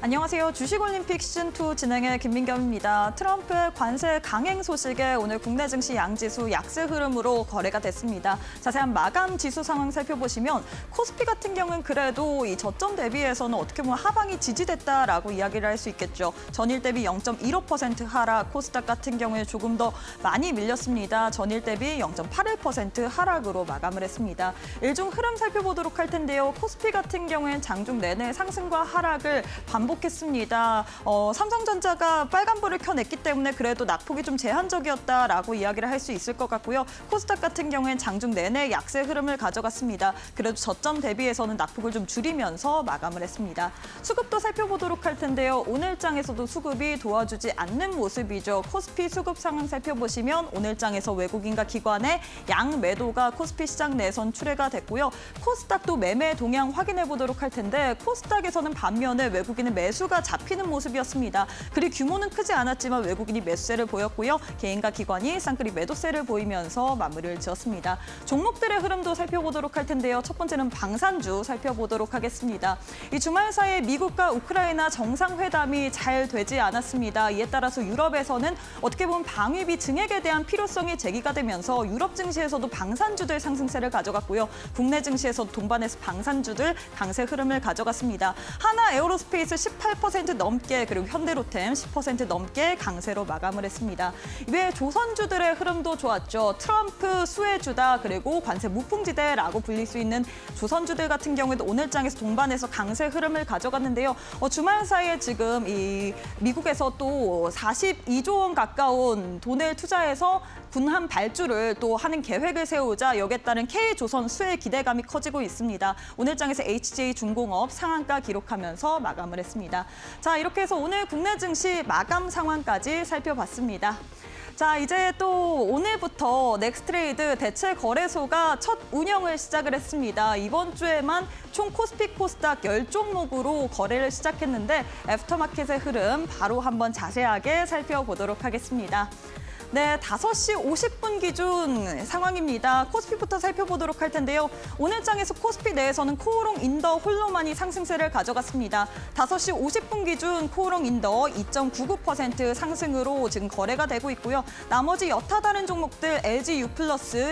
안녕하세요. 주식올림픽 시즌2 진행의 김민경입니다. 트럼프의 관세 강행 소식에 오늘 국내 증시 양지수 약세 흐름으로 거래가 됐습니다. 자세한 마감 지수 상황 살펴보시면 코스피 같은 경우는 그래도 이 저점 대비해서는 어떻게 보면 하방이 지지됐다라고 이야기를 할 수 있겠죠. 전일 대비 0.15% 하락, 코스닥 같은 경우에 조금 더 많이 밀렸습니다. 전일 대비 0.81% 하락으로 마감을 했습니다. 일중 흐름 살펴보도록 할 텐데요. 코스피 같은 경우엔 장중 내내 상승과 하락을 반복했습니다. 삼성전자가 빨간불을 켜냈기 때문에 그래도 낙폭이 좀 제한적이었다라고 이야기를 할 수 있을 것 같고요. 코스닥 같은 경우엔 장중 내내 약세 흐름을 가져갔습니다. 그래도 저점 대비해서는 낙폭을 좀 줄이면서 마감을 했습니다. 수급도 살펴보도록 할 텐데요. 오늘장에서도 수급이 도와주지 않는 모습이죠. 코스피 수급 상황 살펴보시면 오늘장에서 외국인과 기관의 양 매도가 코스피 시장 내선 출회가 됐고요. 코스닥도 매매 동향 확인해 보도록 할 텐데 코스닥에서는 반면에 외국인의 매수가 잡히는 모습이었습니다. 그리 규모는 크지 않았지만 외국인이 매수세를 보였고요. 개인과 기관이 쌍끌이 매도세를 보이면서 마무리를 지었습니다. 종목들의 흐름도 살펴보도록 할 텐데요. 첫 번째는 방산주 살펴보도록 하겠습니다. 이 주말 사이에 미국과 우크라이나 정상회담이 잘 되지 않았습니다. 이에 따라서 유럽에서는 어떻게 보면 방위비 증액에 대한 필요성이 제기가 되면서 유럽 증시에서도 방산주들 상승세를 가져갔고요. 국내 증시에서 동반해서 방산주들 강세 흐름을 가져갔습니다. 하나 에어로스페이스 18% 넘게 그리고 현대로템 10% 넘게 강세로 마감을 했습니다. 이외에 조선주들의 흐름도 좋았죠. 트럼프 수혜주다 그리고 관세 무풍지대라고 불릴 수 있는 조선주들 같은 경우에도 오늘장에서 동반해서 강세 흐름을 가져갔는데요. 주말 사이에 지금 이 미국에서 또 42조 원 가까운 돈을 투자해서 군함 발주를 또 하는 계획을 세우자 여기에 따른 K조선 수혜 기대감이 커지고 있습니다. 오늘장에서 HJ중공업 상한가 기록하면서 마감을 했습니다. 자, 이렇게 해서 오늘 국내 증시 마감 상황까지 살펴봤습니다. 자, 이제 또 오늘부터 넥스트레이드 대체 거래소가 첫 운영을 시작을 했습니다. 이번 주에만 총 코스피 코스닥 10종목으로 거래를 시작했는데 애프터마켓의 흐름 바로 한번 자세하게 살펴보도록 하겠습니다. 네, 5시 50분 기준 상황입니다. 코스피부터 살펴보도록 할 텐데요. 오늘장에서 코스피 내에서는 코오롱 인더 홀로만이 상승세를 가져갔습니다. 5시 50분 기준 코오롱 인더 2.99% 상승으로 지금 거래가 되고 있고요. 나머지 여타 다른 종목들 LG U+,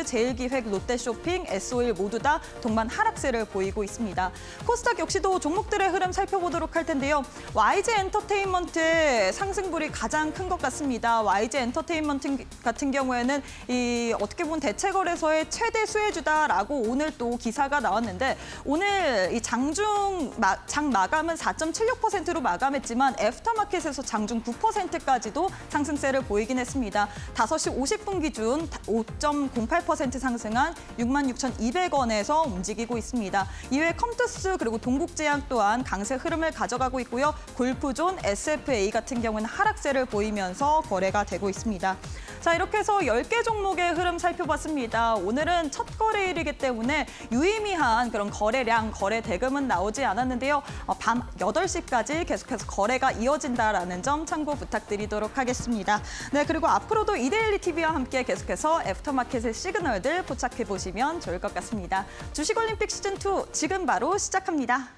제일기획, 롯데쇼핑, S-오일 모두 다 동반 하락세를 보이고 있습니다. 코스닥 역시도 종목들의 흐름 살펴보도록 할 텐데요. YG 엔터테인먼트의 상승불이 가장 큰 것 같습니다. YG 엔터테인먼트 같은 경우에는 이 어떻게 보면 대체거래소의 최대 수혜주다라고 오늘 또 기사가 나왔는데 오늘 이 장 마감은 4.76%로 마감했지만 애프터마켓에서 장중 9%까지도 상승세를 보이긴 했습니다. 5시 50분 기준 5.08% 상승한 66,200원에서 움직이고 있습니다. 이외에 컴투스 그리고 동국제약 또한 강세 흐름을 가져가고 있고요. 골프존, SFA 같은 경우는 하락세를 보이면서 거래가 되고 있습니다. 자, 이렇게 해서 10개 종목의 흐름 살펴봤습니다. 오늘은 첫 거래일이기 때문에 유의미한 그런 거래량, 거래 대금은 나오지 않았는데요. 밤 8시까지 계속해서 거래가 이어진다라는 점 참고 부탁드리도록 하겠습니다. 네, 그리고 앞으로도 이데일리 TV와 함께 계속해서 애프터마켓의 시그널들 포착해보시면 좋을 것 같습니다. 주식올림픽 시즌2 지금 바로 시작합니다.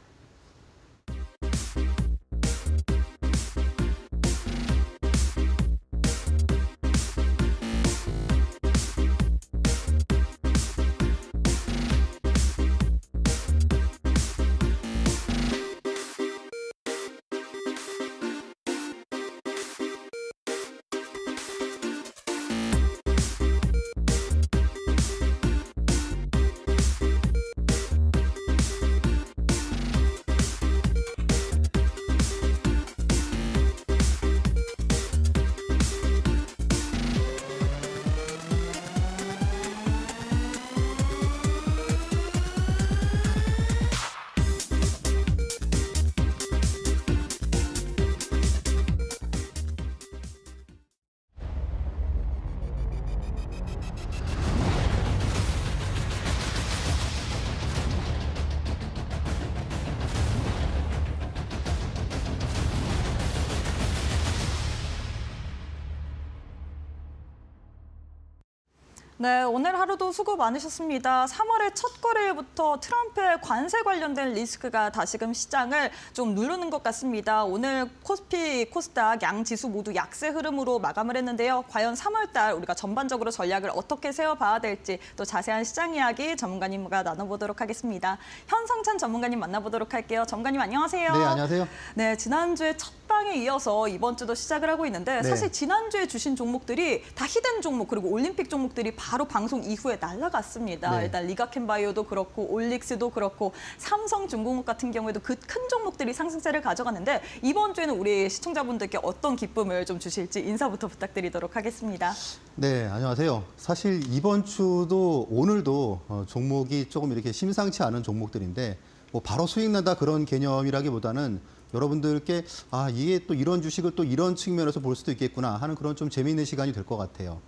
네, 오늘 하루도 수고 많으셨습니다. 3월의 첫 거래일부터 트럼프의 관세 관련된 리스크가 다시금 시장을 좀 누르는 것 같습니다. 오늘 코스피, 코스닥 양 지수 모두 약세 흐름으로 마감을 했는데요. 과연 3월 달 우리가 전반적으로 전략을 어떻게 세워봐야 될지 또 자세한 시장 이야기 전문가님과 나눠보도록 하겠습니다. 현성찬 전문가님 만나보도록 할게요. 전문가님 안녕하세요. 네, 안녕하세요. 네, 지난주에 첫 방에 이어서 이번 주도 시작을 하고 있는데 네. 사실 지난주에 주신 종목들이 다 히든 종목 그리고 올림픽 종목들이 바로 방송 이후에 날아갔습니다. 네. 일단 리가켄바이오도 그렇고 올릭스도 그렇고 삼성중공업 같은 경우에도 그 큰 종목들이 상승세를 가져갔는데 이번 주에는 우리 시청자분들께 어떤 기쁨을 좀 주실지 인사부터 부탁드리도록 하겠습니다. 네, 안녕하세요. 사실 이번 주도 오늘도 종목이 조금 이렇게 심상치 않은 종목들인데 뭐 바로 수익 난다 그런 개념이라기보다는 여러분들께 이게 또 이런 주식을 또 이런 측면에서 볼 수도 있겠구나 하는 그런 좀 재미있는 시간이 될 것 같아요.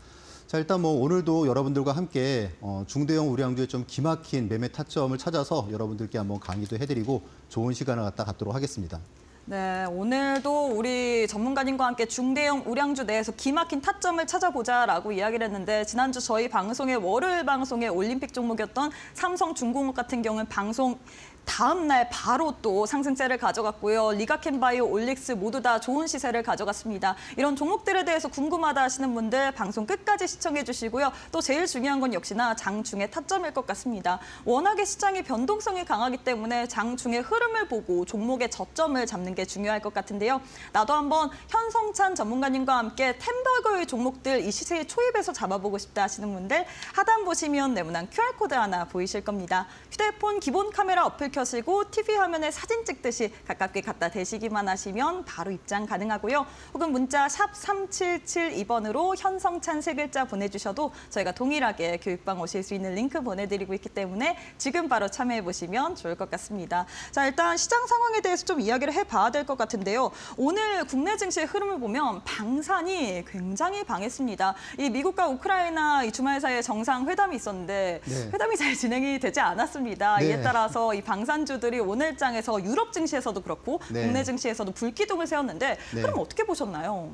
자, 일단 뭐 오늘도 여러분들과 함께 중대형 우량주의 좀 기막힌 매매 타점을 찾아서 여러분들께 한번 강의도 해드리고 좋은 시간을 갖도록 하겠습니다. 네, 오늘도 우리 전문가님과 함께 중대형 우량주 내에서 기막힌 타점을 찾아보자라고 이야기를 했는데 지난주 저희 방송의 월요일 방송의 올림픽 종목이었던 삼성중공업 같은 경우는 방송 다음 날 바로 또 상승세를 가져갔고요. 리가켄바이오, 올릭스 모두 다 좋은 시세를 가져갔습니다. 이런 종목들에 대해서 궁금하다 하시는 분들 방송 끝까지 시청해 주시고요. 또 제일 중요한 건 역시나 장중의 타점일 것 같습니다. 워낙에 시장이 변동성이 강하기 때문에 장중의 흐름을 보고 종목의 저점을 잡는 게 중요할 것 같은데요. 나도 한번 현성찬 전문가님과 함께 템버거의 종목들 이 시세에 초입해서 잡아보고 싶다 하시는 분들 하단 보시면 네모난 QR코드 하나 보이실 겁니다. 휴대폰 기본 카메라 어플 켜시고 TV 화면에 사진 찍듯이 가깝게 갖다 대시기만 하시면 바로 입장 가능하고요. 혹은 문자 샵 3772번으로 현성찬 세 글자 보내주셔도 저희가 동일하게 교육방 오실 수 있는 링크 보내드리고 있기 때문에 지금 바로 참여해보시면 좋을 것 같습니다. 자, 일단 시장 상황에 대해서 좀 이야기를 해봐야 될 것 같은데요. 오늘 국내 증시의 흐름을 보면 방산이 굉장히 방했습니다. 이 미국과 우크라이나 이 주말 사이에 정상회담이 있었는데 네. 회담이 잘 진행이 되지 않았습니다. 네. 이에 따라서 이 방산주들이 오늘장에서 유럽 증시에서도 그렇고 네. 국내 증시에서도 불기둥을 세웠는데 네. 그럼 어떻게 보셨나요?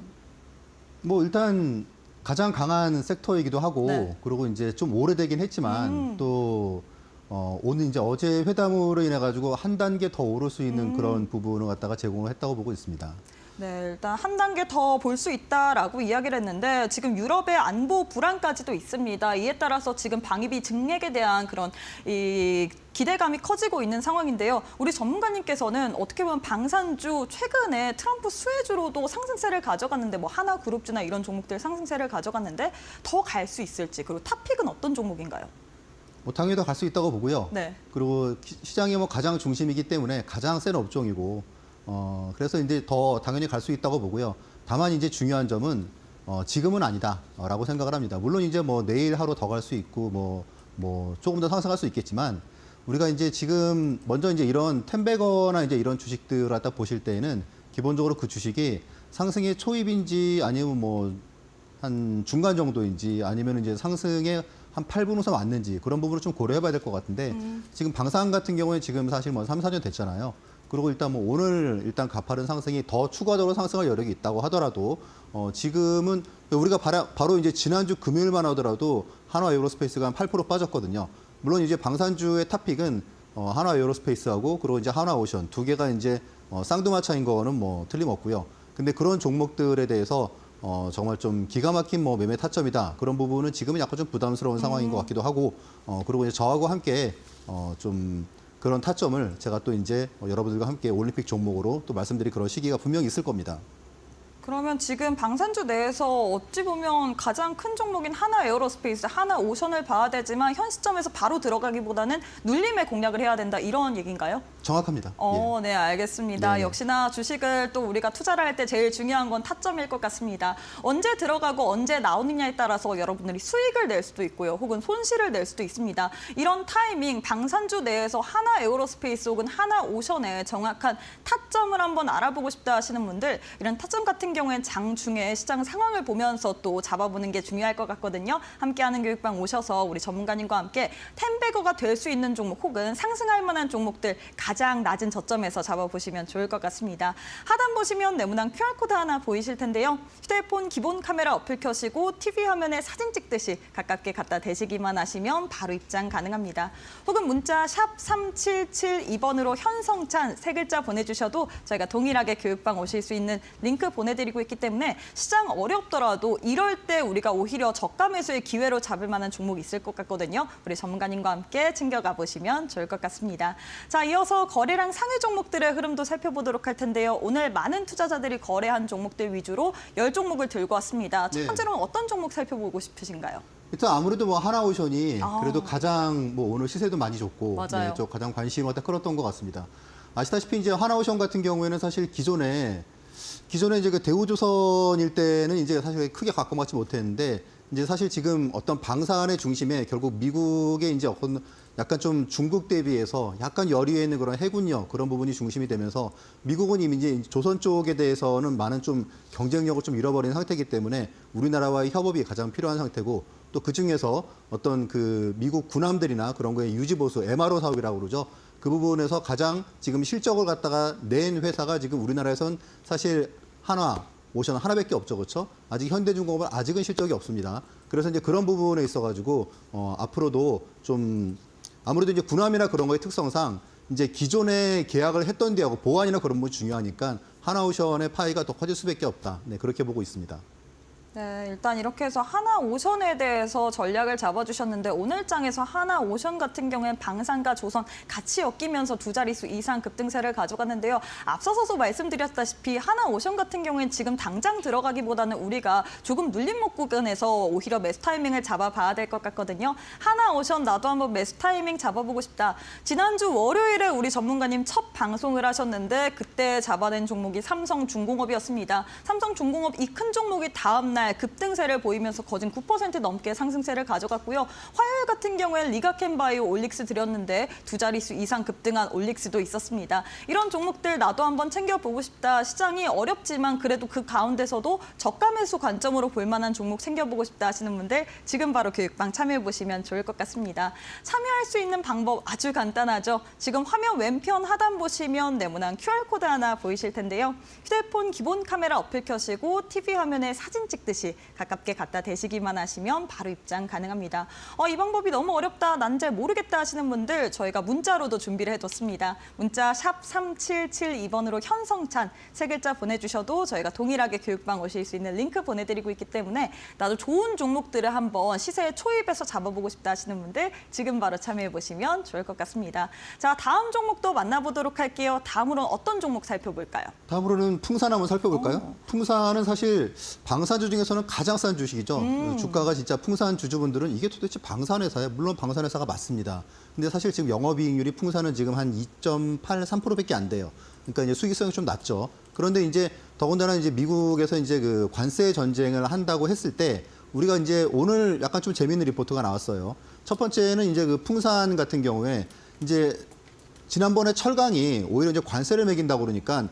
뭐 일단 가장 강한 섹터이기도 하고 네. 그리고 이제 좀 오래되긴 했지만 또 오늘 이제 어제 회담으로 인해 가지고 한 단계 더 오를 수 있는 그런 부분을 갖다가 제공을 했다고 보고 있습니다. 네, 일단 한 단계 더 볼 수 있다라고 이야기를 했는데 지금 유럽의 안보 불안까지도 있습니다. 이에 따라서 지금 방위비 증액에 대한 그런 이 기대감이 커지고 있는 상황인데요. 우리 전문가님께서는 어떻게 보면 방산주 최근에 트럼프 수혜주로도 상승세를 가져갔는데 뭐 하나그룹주나 이런 종목들 상승세를 가져갔는데 더 갈 수 있을지 그리고 탑픽은 어떤 종목인가요? 뭐 당연히 더 갈 수 있다고 보고요. 네. 그리고 시장이 뭐 가장 중심이기 때문에 가장 센 업종이고 그래서 이제 더 당연히 갈 수 있다고 보고요. 다만 이제 중요한 점은 지금은 아니다라고 생각을 합니다. 물론 이제 뭐 내일 하루 더 갈 수 있고 뭐 조금 더 상승할 수 있겠지만 우리가 이제 지금 먼저 이제 이런 템베거나 이제 이런 주식들을 갖다 보실 때에는 기본적으로 그 주식이 상승의 초입인지 아니면 뭐 한 중간 정도인지 아니면 이제 상승의 한 8분 우선 왔는지 그런 부분을 좀 고려해 봐야 될 것 같은데 지금 방산 같은 경우에 지금 사실 뭐 3, 4년 됐잖아요. 그리고 일단 뭐 오늘 일단 가파른 상승이 더 추가적으로 상승할 여력이 있다고 하더라도 지금은 우리가 바로 이제 지난주 금요일만 하더라도 한화 에어로스페이스가 한 8% 빠졌거든요. 물론 이제 방산주의 탑픽은 한화 에어로스페이스하고 그리고 이제 한화 오션 두 개가 이제 쌍두마차인 거는 뭐 틀림없고요. 근데 그런 종목들에 대해서 정말 좀 기가 막힌 뭐 매매 타점이다. 그런 부분은 지금은 약간 좀 부담스러운 상황인 것 같기도 하고 그리고 이제 저하고 함께 좀 그런 타점을 제가 또 이제 여러분들과 함께 올림픽 종목으로 또 말씀드릴 그런 시기가 분명히 있을 겁니다. 그러면 지금 방산주 내에서 어찌 보면 가장 큰 종목인 하나 에어로스페이스, 하나 오션을 봐야 되지만 현 시점에서 바로 들어가기보다는 눌림의 공략을 해야 된다 이런 얘기인가요? 정확합니다. 예. 네, 알겠습니다. 네. 역시나 주식을 또 우리가 투자를 할 때 제일 중요한 건 타점일 것 같습니다. 언제 들어가고 언제 나오느냐에 따라서 여러분들이 수익을 낼 수도 있고요. 혹은 손실을 낼 수도 있습니다. 이런 타이밍, 방산주 내에서 하나 에어로스페이스 혹은 하나 오션의 정확한 타점을 한번 알아보고 싶다 하시는 분들 이런 타점 같은 같은 경우엔 장중에 시장 상황을 보면서 또 잡아보는 게 중요할 것 같거든요. 함께하는 교육방 오셔서 우리 전문가님과 함께 텐베거가 될 수 있는 종목 혹은 상승할 만한 종목들 가장 낮은 저점에서 잡아보시면 좋을 것 같습니다. 하단 보시면 네모난 QR코드 하나 보이실 텐데요. 휴대폰 기본 카메라 어플 켜시고 TV 화면에 사진 찍듯이 가깝게 갖다 대시기만 하시면 바로 입장 가능합니다. 혹은 문자 샵 3772번으로 현성찬 세 글자 보내주셔도 저희가 동일하게 교육방 오실 수 있는 링크 보내드리고 있기 때문에 시장 어렵더라도 이럴 때 우리가 오히려 저가 매수의 기회로 잡을 만한 종목이 있을 것 같거든요. 우리 전문가님과 함께 챙겨가 보시면 좋을 것 같습니다. 자, 이어서 거래량 상위 종목들의 흐름도 살펴보도록 할 텐데요. 오늘 많은 투자자들이 거래한 종목들 위주로 10종목을 들고 왔습니다. 첫 네. 번째로는 어떤 종목 살펴보고 싶으신가요? 일단 아무래도 뭐 하나오션이 그래도 가장 뭐 오늘 시세도 많이 좋고 맞아요. 네, 저 가장 관심을 갖다 끌었던 것 같습니다. 아시다시피 이제 하나오션 같은 경우에는 사실 기존에 이제 그 대우조선일 때는 이제 사실 크게 가까워하지 못했는데 이제 사실 지금 어떤 방산의 중심에 결국 미국의 이제 어떤 약간 좀 중국 대비해서 약간 열의에 있는 그런 해군력 그런 부분이 중심이 되면서 미국은 이미 이제 조선 쪽에 대해서는 많은 좀 경쟁력을 좀 잃어버린 상태이기 때문에 우리나라와의 협업이 가장 필요한 상태고 또 그중에서 어떤 그 미국 군함들이나 그런 거에 유지보수 MRO 사업이라고 그러죠. 그 부분에서 가장 지금 실적을 갖다가 낸 회사가 지금 우리나라에선 사실 하나오션 하나밖에 없죠, 그렇죠? 아직 현대중공업은 아직은 실적이 없습니다. 그래서 이제 그런 부분에 있어가지고 앞으로도 좀 아무래도 이제 군함이나 그런 거의 특성상 이제 기존에 계약을 했던 데하고 보안이나 그런 부분이 중요하니까 하나오션의 파이가 더 커질 수밖에 없다. 네, 그렇게 보고 있습니다. 네, 일단 이렇게 해서 하나오션에 대해서 전략을 잡아주셨는데 오늘 장에서 하나오션 같은 경우엔 방산과 조선 같이 엮이면서 두 자릿수 이상 급등세를 가져갔는데요. 앞서서도 말씀드렸다시피 하나오션 같은 경우엔 지금 당장 들어가기보다는 우리가 조금 눌림목 구간에서 오히려 매수 타이밍을 잡아봐야 될 것 같거든요. 하나오션 나도 한번 매수 타이밍 잡아보고 싶다. 지난주 월요일에 우리 전문가님 첫 방송을 하셨는데 그때 잡아낸 종목이 삼성중공업이었습니다. 삼성중공업 이 큰 종목이 다음날 급등세를 보이면서 거진 9% 넘게 상승세를 가져갔고요. 화요일 같은 경우엔 리가켄바이오 올릭스 드렸는데 두 자릿수 이상 급등한 올릭스도 있었습니다. 이런 종목들 나도 한번 챙겨보고 싶다. 시장이 어렵지만 그래도 그 가운데서도 저가 매수 관점으로 볼 만한 종목 챙겨보고 싶다 하시는 분들 지금 바로 교육방 참여해보시면 좋을 것 같습니다. 참여할 수 있는 방법 아주 간단하죠. 지금 화면 왼편 하단 보시면 네모난 QR코드 하나 보이실 텐데요. 휴대폰 기본 카메라 어플 켜시고 TV 화면에 사진 찍듯이 가깝게 갖다 대시기만 하시면 바로 입장 가능합니다. 이 방법이 너무 어렵다, 난 잘 모르겠다 하시는 분들 저희가 문자로도 준비를 해뒀습니다. 문자 샵 3772번으로 현성찬 세 글자 보내주셔도 저희가 동일하게 교육방 오실 수 있는 링크 보내드리고 있기 때문에 나도 좋은 종목들을 한번 시세에 초입해서 잡아보고 싶다 하시는 분들 지금 바로 참여해보시면 좋을 것 같습니다. 자, 다음 종목도 만나보도록 할게요. 다음으로는 어떤 종목 살펴볼까요? 다음으로는 풍산 한번 살펴볼까요? 풍산은 사실 방산주 중에서는 가장 싼 주식이죠. 주가가 진짜 풍산 주주분들은 이게 도대체 방산회사야? 물론 방산회사가 맞습니다. 근데 사실 지금 영업이익률이 풍산은 지금 한 2.83%밖에 안 돼요. 그러니까 이제 수익성이 좀 낮죠. 그런데 이제 더군다나 이제 미국에서 이제 그 관세 전쟁을 한다고 했을 때 우리가 이제 오늘 약간 좀 재미있는 리포트가 나왔어요. 첫 번째는 이제 그 풍산 같은 경우에 이제 지난번에 철강이 오히려 이제 관세를 매긴다고 그러니까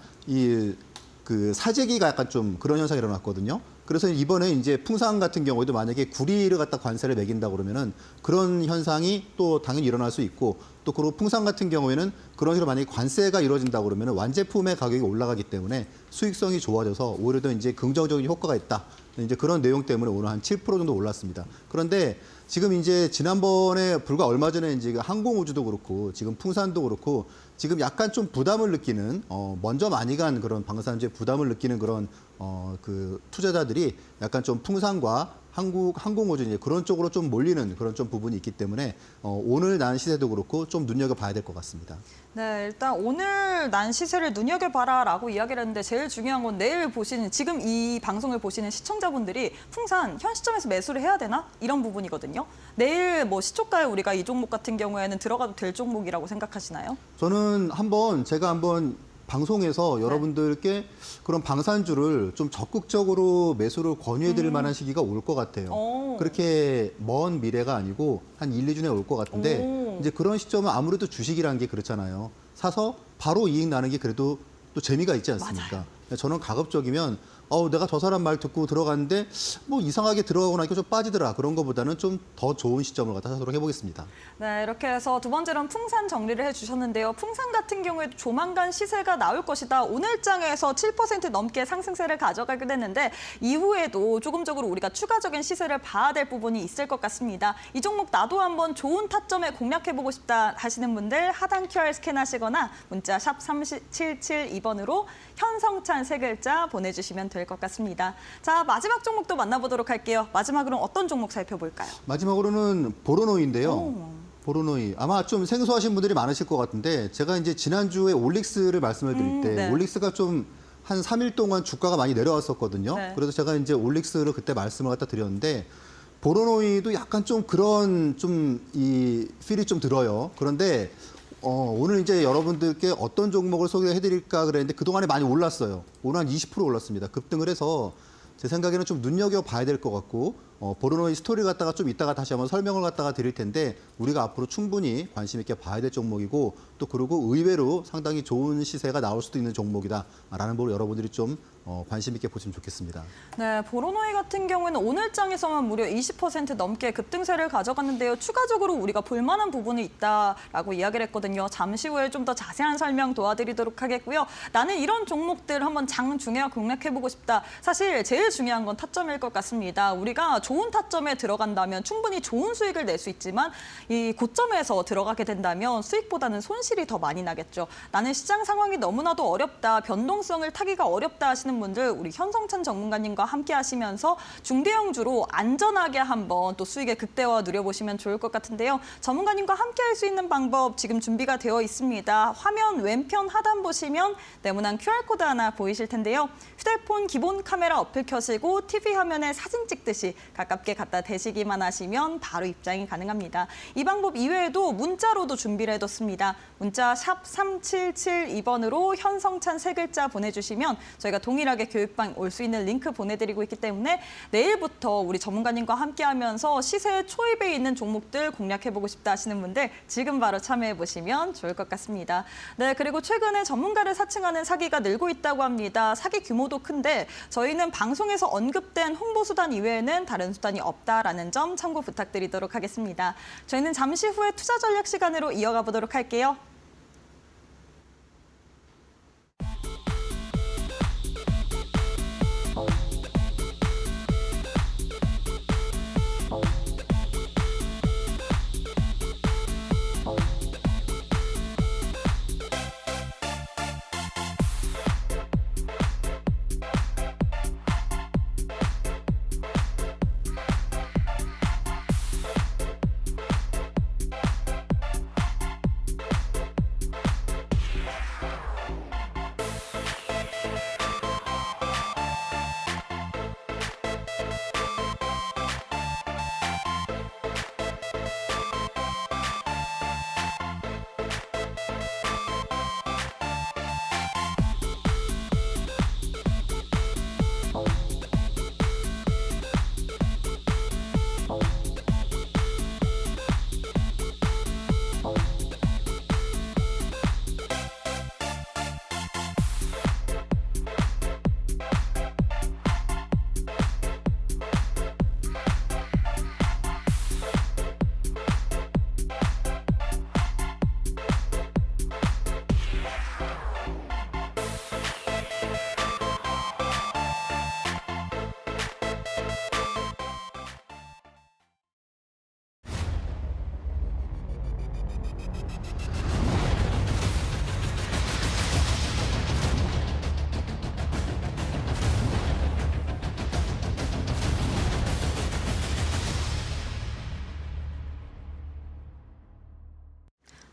그 사재기가 약간 좀 그런 현상이 일어났거든요. 그래서 이번에 이제 풍산 같은 경우에도 만약에 구리를 갖다 관세를 매긴다 그러면은 그런 현상이 또 당연히 일어날 수 있고 또 그리고 풍산 같은 경우에는 그런 식으로 만약에 관세가 이루어진다 그러면은 완제품의 가격이 올라가기 때문에 수익성이 좋아져서 오히려 더 이제 긍정적인 효과가 있다. 이제 그런 내용 때문에 오늘 한 7% 정도 올랐습니다. 그런데 지금 이제 지난번에 불과 얼마 전에 이제 항공우주도 그렇고 지금 풍산도 그렇고 지금 약간 좀 부담을 느끼는 먼저 많이 간 그런 방산주에 부담을 느끼는 그런 그 투자자들이 약간 좀 풍산과 항공우주 이제 그런 쪽으로 좀 몰리는 그런 좀 부분이 있기 때문에 오늘 난 시세도 그렇고 좀 눈여겨봐야 될 것 같습니다. 네, 일단 오늘 난 시세를 눈여겨봐라라고 이야기를 했는데 제일 중요한 건 내일 보시는 지금 이 방송을 보시는 시청자분들이 풍산 현 시점에서 매수를 해야 되나? 이런 부분이거든요. 내일 뭐 시초가에 우리가 이 종목 같은 경우에는 들어가도 될 종목이라고 생각하시나요? 저는 제가 한번 방송에서 여러분들께 그런 방산주를 좀 적극적으로 매수를 권유해드릴 만한 시기가 올 것 같아요. 그렇게 먼 미래가 아니고 한 1, 2주 내에 올 것 같은데 이제 그런 시점은 아무래도 주식이라는 게 그렇잖아요. 사서 바로 이익 나는 게 그래도 또 재미가 있지 않습니까? 맞아요. 저는 가급적이면 내가 저 사람 말 듣고 들어갔는데 뭐 이상하게 들어가고 나니까 좀 빠지더라. 그런 것보다는 좀 더 좋은 시점을 갖다 찾도록 해보겠습니다. 네, 이렇게 해서 두 번째로는 풍산 정리를 해주셨는데요. 풍산 같은 경우에도 조만간 시세가 나올 것이다. 오늘장에서 7% 넘게 상승세를 가져가게 됐는데 이후에도 조금적으로 우리가 추가적인 시세를 봐야 될 부분이 있을 것 같습니다. 이 종목 나도 한번 좋은 타점에 공략해보고 싶다 하시는 분들 하단 QR 스캔하시거나 문자 샵 3772번으로 현성찬 세 글자 보내주시면 될 것 같습니다. 자, 마지막 종목도 만나보도록 할게요. 마지막으로는 어떤 종목 살펴볼까요? 마지막으로는 보로노이인데요. 보로노이. 아마 좀 생소하신 분들이 많으실 것 같은데 제가 이제 지난주에 올릭스를 말씀을 드릴 때 네. 올릭스가 좀 한 3일 동안 주가가 많이 내려왔었거든요. 네. 그래서 제가 이제 올릭스를 그때 말씀을 갖다 드렸는데 보로노이도 약간 좀 그런 좀 이 필이 좀 들어요. 그런데 오늘 이제 여러분들께 어떤 종목을 소개해드릴까 그랬는데 그동안에 많이 올랐어요. 오늘 한 20% 올랐습니다. 급등을 해서 제 생각에는 좀 눈여겨봐야 될 것 같고 보로노이 스토리 갖다가 좀 이따가 다시 한번 설명을 갖다가 드릴 텐데 우리가 앞으로 충분히 관심 있게 봐야 될 종목이고 또 그리고 의외로 상당히 좋은 시세가 나올 수도 있는 종목이다라는 걸 여러분들이 좀 관심 있게 보시면 좋겠습니다. 네, 보로노이 같은 경우에는 오늘장에서만 무려 20% 넘게 급등세를 가져갔는데요. 추가적으로 우리가 볼만한 부분이 있다라고 이야기를 했거든요. 잠시 후에 좀 더 자세한 설명 도와드리도록 하겠고요. 나는 이런 종목들 한번 장중에 공략해보고 싶다. 사실 제일 중요한 건 타점일 것 같습니다. 우리가 좋은 타점에 들어간다면 충분히 좋은 수익을 낼 수 있지만 이 고점에서 들어가게 된다면 수익보다는 손실이 더 많이 나겠죠. 나는 시장 상황이 너무나도 어렵다. 변동성을 타기가 어렵다 하시는 분들 우리 현성찬 전문가님과 함께 하시면서 중대형주로 안전하게 한번 또 수익의 극대화 누려보시면 좋을 것 같은데요. 전문가님과 함께 할 수 있는 방법 지금 준비가 되어 있습니다. 화면 왼편 하단 보시면 네모난 QR코드 하나 보이실 텐데요. 휴대폰 기본 카메라 어플 켜시고 TV 화면에 사진 찍듯이 가깝게 갖다 대시기만 하시면 바로 입장이 가능합니다. 이 방법 이외에도 문자로도 준비를 해뒀습니다. 문자 샵 3772번으로 현성찬 세 글자 보내주시면 저희가 동일하게 교육방 올 수 있는 링크 보내드리고 있기 때문에 내일부터 우리 전문가님과 함께하면서 시세 초입에 있는 종목들 공략해보고 싶다 하시는 분들 지금 바로 참여해보시면 좋을 것 같습니다. 네, 그리고 최근에 전문가를 사칭하는 사기가 늘고 있다고 합니다. 사기 규모도 큰데 저희는 방송에서 언급된 홍보수단 이외에는 다른 수단이 없다라는 점 참고 부탁드리도록 하겠습니다. 저희는 잠시 후에 투자 전략 시간으로 이어가 보도록 할게요.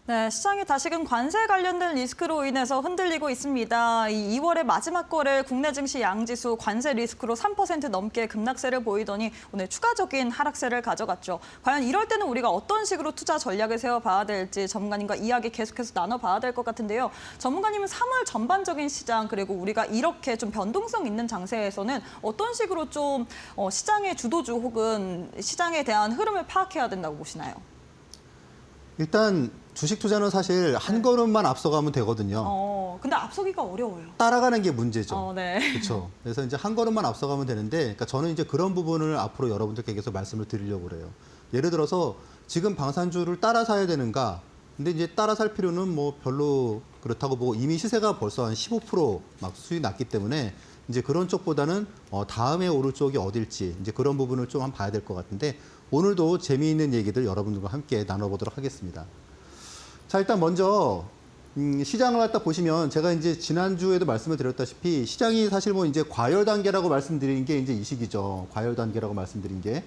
네, 시장이 다시금 관세 관련된 리스크로 인해서 흔들리고 있습니다. 이 2월의 마지막 거래 국내 증시 양지수 관세 리스크로 3% 넘게 급락세를 보이더니 오늘 추가적인 하락세를 가져갔죠. 과연 이럴 때는 우리가 어떤 식으로 투자 전략을 세워봐야 될지 전문가님과 이야기 계속해서 나눠봐야 될 것 같은데요. 전문가님은 3월 전반적인 시장 그리고 우리가 이렇게 좀 변동성 있는 장세에서는 어떤 식으로 좀 시장의 주도주 혹은 시장에 대한 흐름을 파악해야 된다고 보시나요? 일단 주식 투자는 사실 한 걸음만 앞서가면 되거든요. 근데 앞서기가 어려워요. 따라가는 게 문제죠. 네. 그렇죠. 그래서 이제 한 걸음만 앞서가면 되는데, 그러니까 저는 이제 그런 부분을 앞으로 여러분들께 계속 말씀을 드리려고 그래요. 예를 들어서 지금 방산주를 따라 사야 되는가? 근데 이제 따라 살 필요는 뭐 별로 그렇다고 보고 이미 시세가 벌써 한 15%막 수익 났기 때문에 이제 그런 쪽보다는 다음에 오를 쪽이 어딜지 이제 그런 부분을 좀 한번 봐야 될 것 같은데 오늘도 재미있는 얘기들 여러분들과 함께 나눠보도록 하겠습니다. 자, 일단 먼저 시장을 갖다 보시면 제가 이제 지난주에도 말씀을 드렸다시피 시장이 사실 뭐 이제 과열 단계라고 말씀드린 게 이제 이 시기죠. 과열 단계라고 말씀드린 게.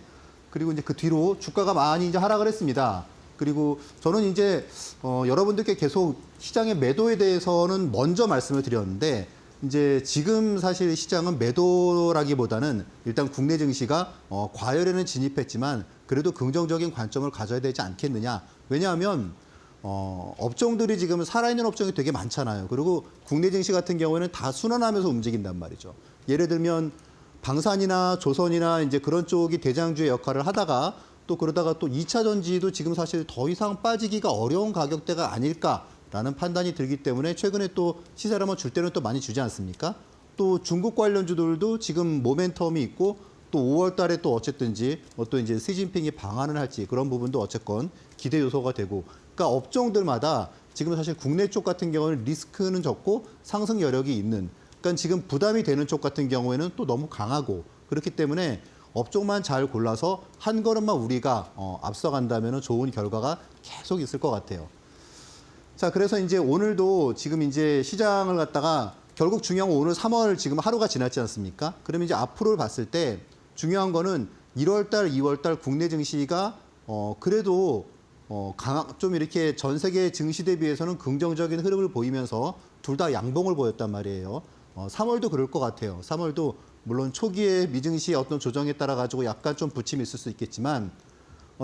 그리고 이제 그 뒤로 주가가 많이 이제 하락을 했습니다. 그리고 저는 이제 여러분들께 계속 시장의 매도에 대해서는 먼저 말씀을 드렸는데 이제 지금 사실 시장은 매도라기보다는 일단 국내 증시가 과열에는 진입했지만 그래도 긍정적인 관점을 가져야 되지 않겠느냐. 왜냐하면 업종들이 지금 살아있는 업종이 되게 많잖아요. 그리고 국내 증시 같은 경우에는 다 순환하면서 움직인단 말이죠. 예를 들면 방산이나 조선이나 이제 그런 쪽이 대장주의 역할을 하다가 또 그러다가 또 2차 전지도 지금 사실 더 이상 빠지기가 어려운 가격대가 아닐까라는 판단이 들기 때문에 최근에 또 시세를 한번 줄 때는 또 많이 주지 않습니까? 또 중국 관련주들도 지금 모멘텀이 있고 또 5월 달에 또 어쨌든지 또 이제 시진핑이 방한을 할지 그런 부분도 어쨌건 기대 요소가 되고 그러니까 업종들마다 지금 사실 국내 쪽 같은 경우는 리스크는 적고 상승 여력이 있는 그러니까 지금 부담이 되는 쪽 같은 경우에는 또 너무 강하고 그렇기 때문에 업종만 잘 골라서 한 걸음만 우리가 앞서간다면 좋은 결과가 계속 있을 것 같아요. 자, 그래서 이제 오늘도 지금 이제 시장을 갖다가 결국 중요한 건 오늘 3월 지금 하루가 지났지 않습니까? 그러면 이제 앞으로를 봤을 때 중요한 거는 1월 달, 2월 달 국내 증시가 그래도 좀 이렇게 전 세계 증시 대비해서는 긍정적인 흐름을 보이면서 둘 다 양봉을 보였단 말이에요. 3월도 그럴 것 같아요. 3월도 물론 초기에 미증시의 어떤 조정에 따라 가지고 약간 좀 부침이 있을 수 있겠지만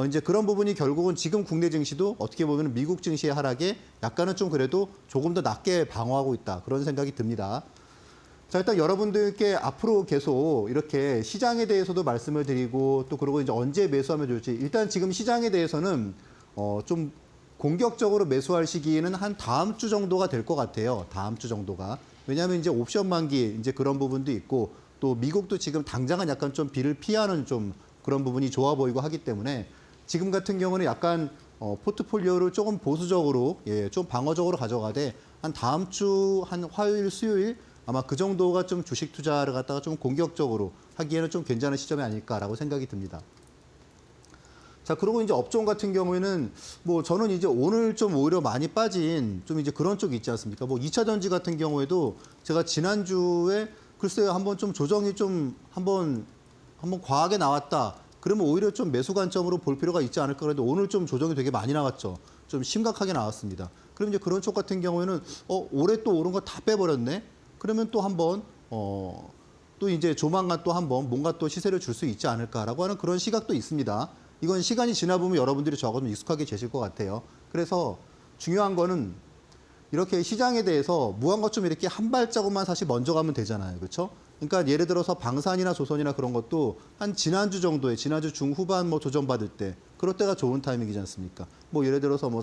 이제 그런 부분이 결국은 지금 국내 증시도 어떻게 보면 미국 증시의 하락에 약간은 좀 그래도 조금 더 낮게 방어하고 있다. 그런 생각이 듭니다. 자, 일단 여러분들께 앞으로 계속 이렇게 시장에 대해서도 말씀을 드리고 또 그리고 이제 언제 매수하면 좋을지 일단 지금 시장에 대해서는 좀 공격적으로 매수할 시기에는 한 다음 주 정도가 될 것 같아요. 다음 주 정도가. 왜냐하면 이제 옵션 만기 이제 그런 부분도 있고 또 미국도 지금 당장은 약간 좀 비를 피하는 좀 그런 부분이 좋아 보이고 하기 때문에 지금 같은 경우는 약간 포트폴리오를 조금 보수적으로 좀 방어적으로 가져가되 한 다음 주 한 화요일, 수요일 아마 그 정도가 좀 주식 투자를 갖다가 좀 공격적으로 하기에는 좀 괜찮은 시점이 아닐까라고 생각이 듭니다. 자, 그리고 이제 업종 같은 경우에는 뭐 저는 이제 오늘 좀 오히려 많이 빠진 좀 이제 그런 쪽이 있지 않습니까? 뭐 2차 전지 같은 경우에도 제가 지난주에 글쎄요, 한번 좀 조정이 좀 한번 과하게 나왔다. 그러면 오히려 좀 매수 관점으로 볼 필요가 있지 않을까 그런데 오늘 좀 조정이 되게 많이 나왔죠. 좀 심각하게 나왔습니다. 그럼 이제 그런 쪽 같은 경우에는 올해 또 오른 거 다 빼버렸네. 그러면 또 한번 또 이제 조만간 또 한번 뭔가 또 시세를 줄 수 있지 않을까라고 하는 그런 시각도 있습니다. 이건 시간이 지나 보면 여러분들이 저하고 좀 익숙하게 되실 것 같아요. 그래서 중요한 거는 이렇게 시장에 대해서 무언가 좀 이렇게 한 발자국만 사실 먼저 가면 되잖아요. 그렇죠? 그러니까 예를 들어서 방산이나 조선이나 그런 것도 한 지난주 정도에 지난주 중후반 뭐 조정받을 때 그럴 때가 좋은 타이밍이지 않습니까? 뭐 예를 들어서 뭐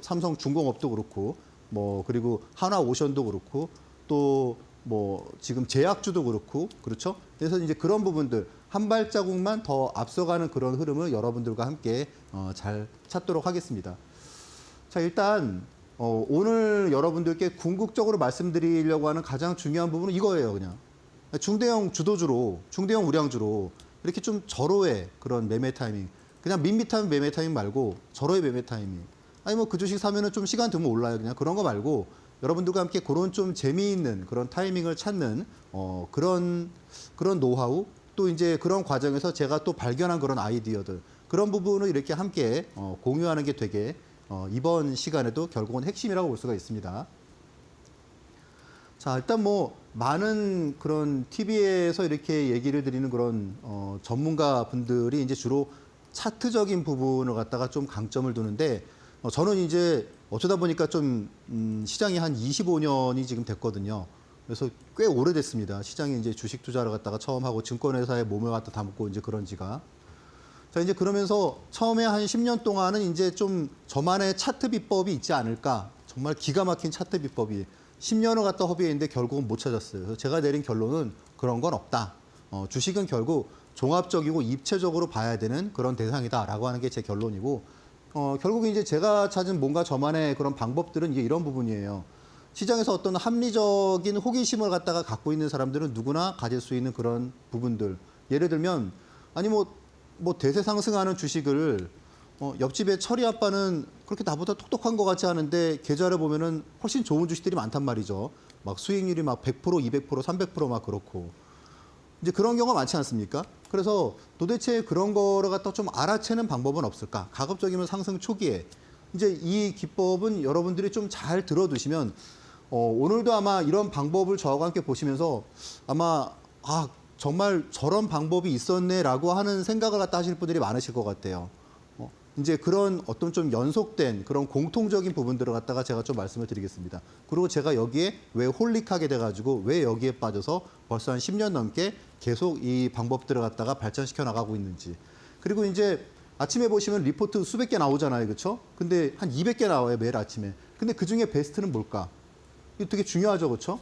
삼성중공업도 그렇고 뭐 그리고 하나오션도 그렇고 또 뭐 지금 제약주도 그렇고 그렇죠? 그래서 이제 그런 부분들 한 발자국만 더 앞서가는 그런 흐름을 여러분들과 함께 잘 찾도록 하겠습니다. 자, 일단 오늘 여러분들께 궁극적으로 말씀드리려고 하는 가장 중요한 부분은 이거예요. 그냥 중대형 주도주로 중대형 우량주로 이렇게 좀 절호의 그런 매매 타이밍 그냥 밋밋한 매매 타이밍 말고 절호의 매매 타이밍 아니 뭐 그 주식 사면은 좀 시간 되면 올라요. 그냥 그런 거 말고 여러분들과 함께 그런 좀 재미있는 그런 타이밍을 찾는 그런 노하우 또 이제 그런 과정에서 제가 또 발견한 그런 아이디어들 그런 부분을 이렇게 함께 공유하는 게 되게 이번 시간에도 결국은 핵심이라고 볼 수가 있습니다. 자, 일단 뭐 많은 그런 TV에서 이렇게 얘기를 드리는 그런 전문가 분들이 이제 주로 차트적인 부분을 갖다가 좀 강점을 두는데 저는 이제 어쩌다 보니까 좀 시장이 한 25년이 지금 됐거든요. 그래서 꽤 오래됐습니다. 시장에 이제 주식 투자를 갖다가 처음 하고 증권회사에 몸을 갖다 담고 이제 그런 지가. 자, 이제 그러면서 처음에 한 10년 동안은 이제 좀 저만의 차트 비법이 있지 않을까. 정말 기가 막힌 차트 비법이 10년을 갖다 허비했는데 결국은 못 찾았어요. 그래서 제가 내린 결론은 그런 건 없다. 주식은 결국 종합적이고 입체적으로 봐야 되는 그런 대상이다라고 하는 게 제 결론이고, 결국 이제 제가 찾은 뭔가 저만의 그런 방법들은 이제 이런 부분이에요. 시장에서 어떤 합리적인 호기심을 갖다가 갖고 있는 사람들은 누구나 가질 수 있는 그런 부분들. 예를 들면, 아니 뭐 대세 상승하는 주식을 옆집에 철이 아빠는 그렇게 나보다 똑똑한 것 같지 않은데 계좌를 보면은 훨씬 좋은 주식들이 많단 말이죠. 막 수익률이 막 100%, 200%, 300%막 그렇고. 이제 그런 경우가 많지 않습니까? 그래서 도대체 그런 거를 갖다 좀 알아채는 방법은 없을까? 가급적이면 상승 초기에. 이제 이 기법은 여러분들이 좀 잘 들어두시면 오늘도 아마 이런 방법을 저와 함께 보시면서 아마 정말 저런 방법이 있었네라고 하는 생각을 갖다 하실 분들이 많으실 것 같아요. 이제 그런 어떤 좀 연속된 그런 공통적인 부분들을 갖다가 제가 좀 말씀을 드리겠습니다. 그리고 제가 여기에 왜 홀릭하게 돼가지고 왜 여기에 빠져서 벌써 한 10년 넘게 계속 이 방법들을 갖다가 발전시켜 나가고 있는지. 그리고 이제 아침에 보시면 리포트 수백 개 나오잖아요. 그렇죠? 근데 한 200개 나와요. 매일 아침에. 근데 그중에 베스트는 뭘까? 이거 되게 중요하죠. 그렇죠?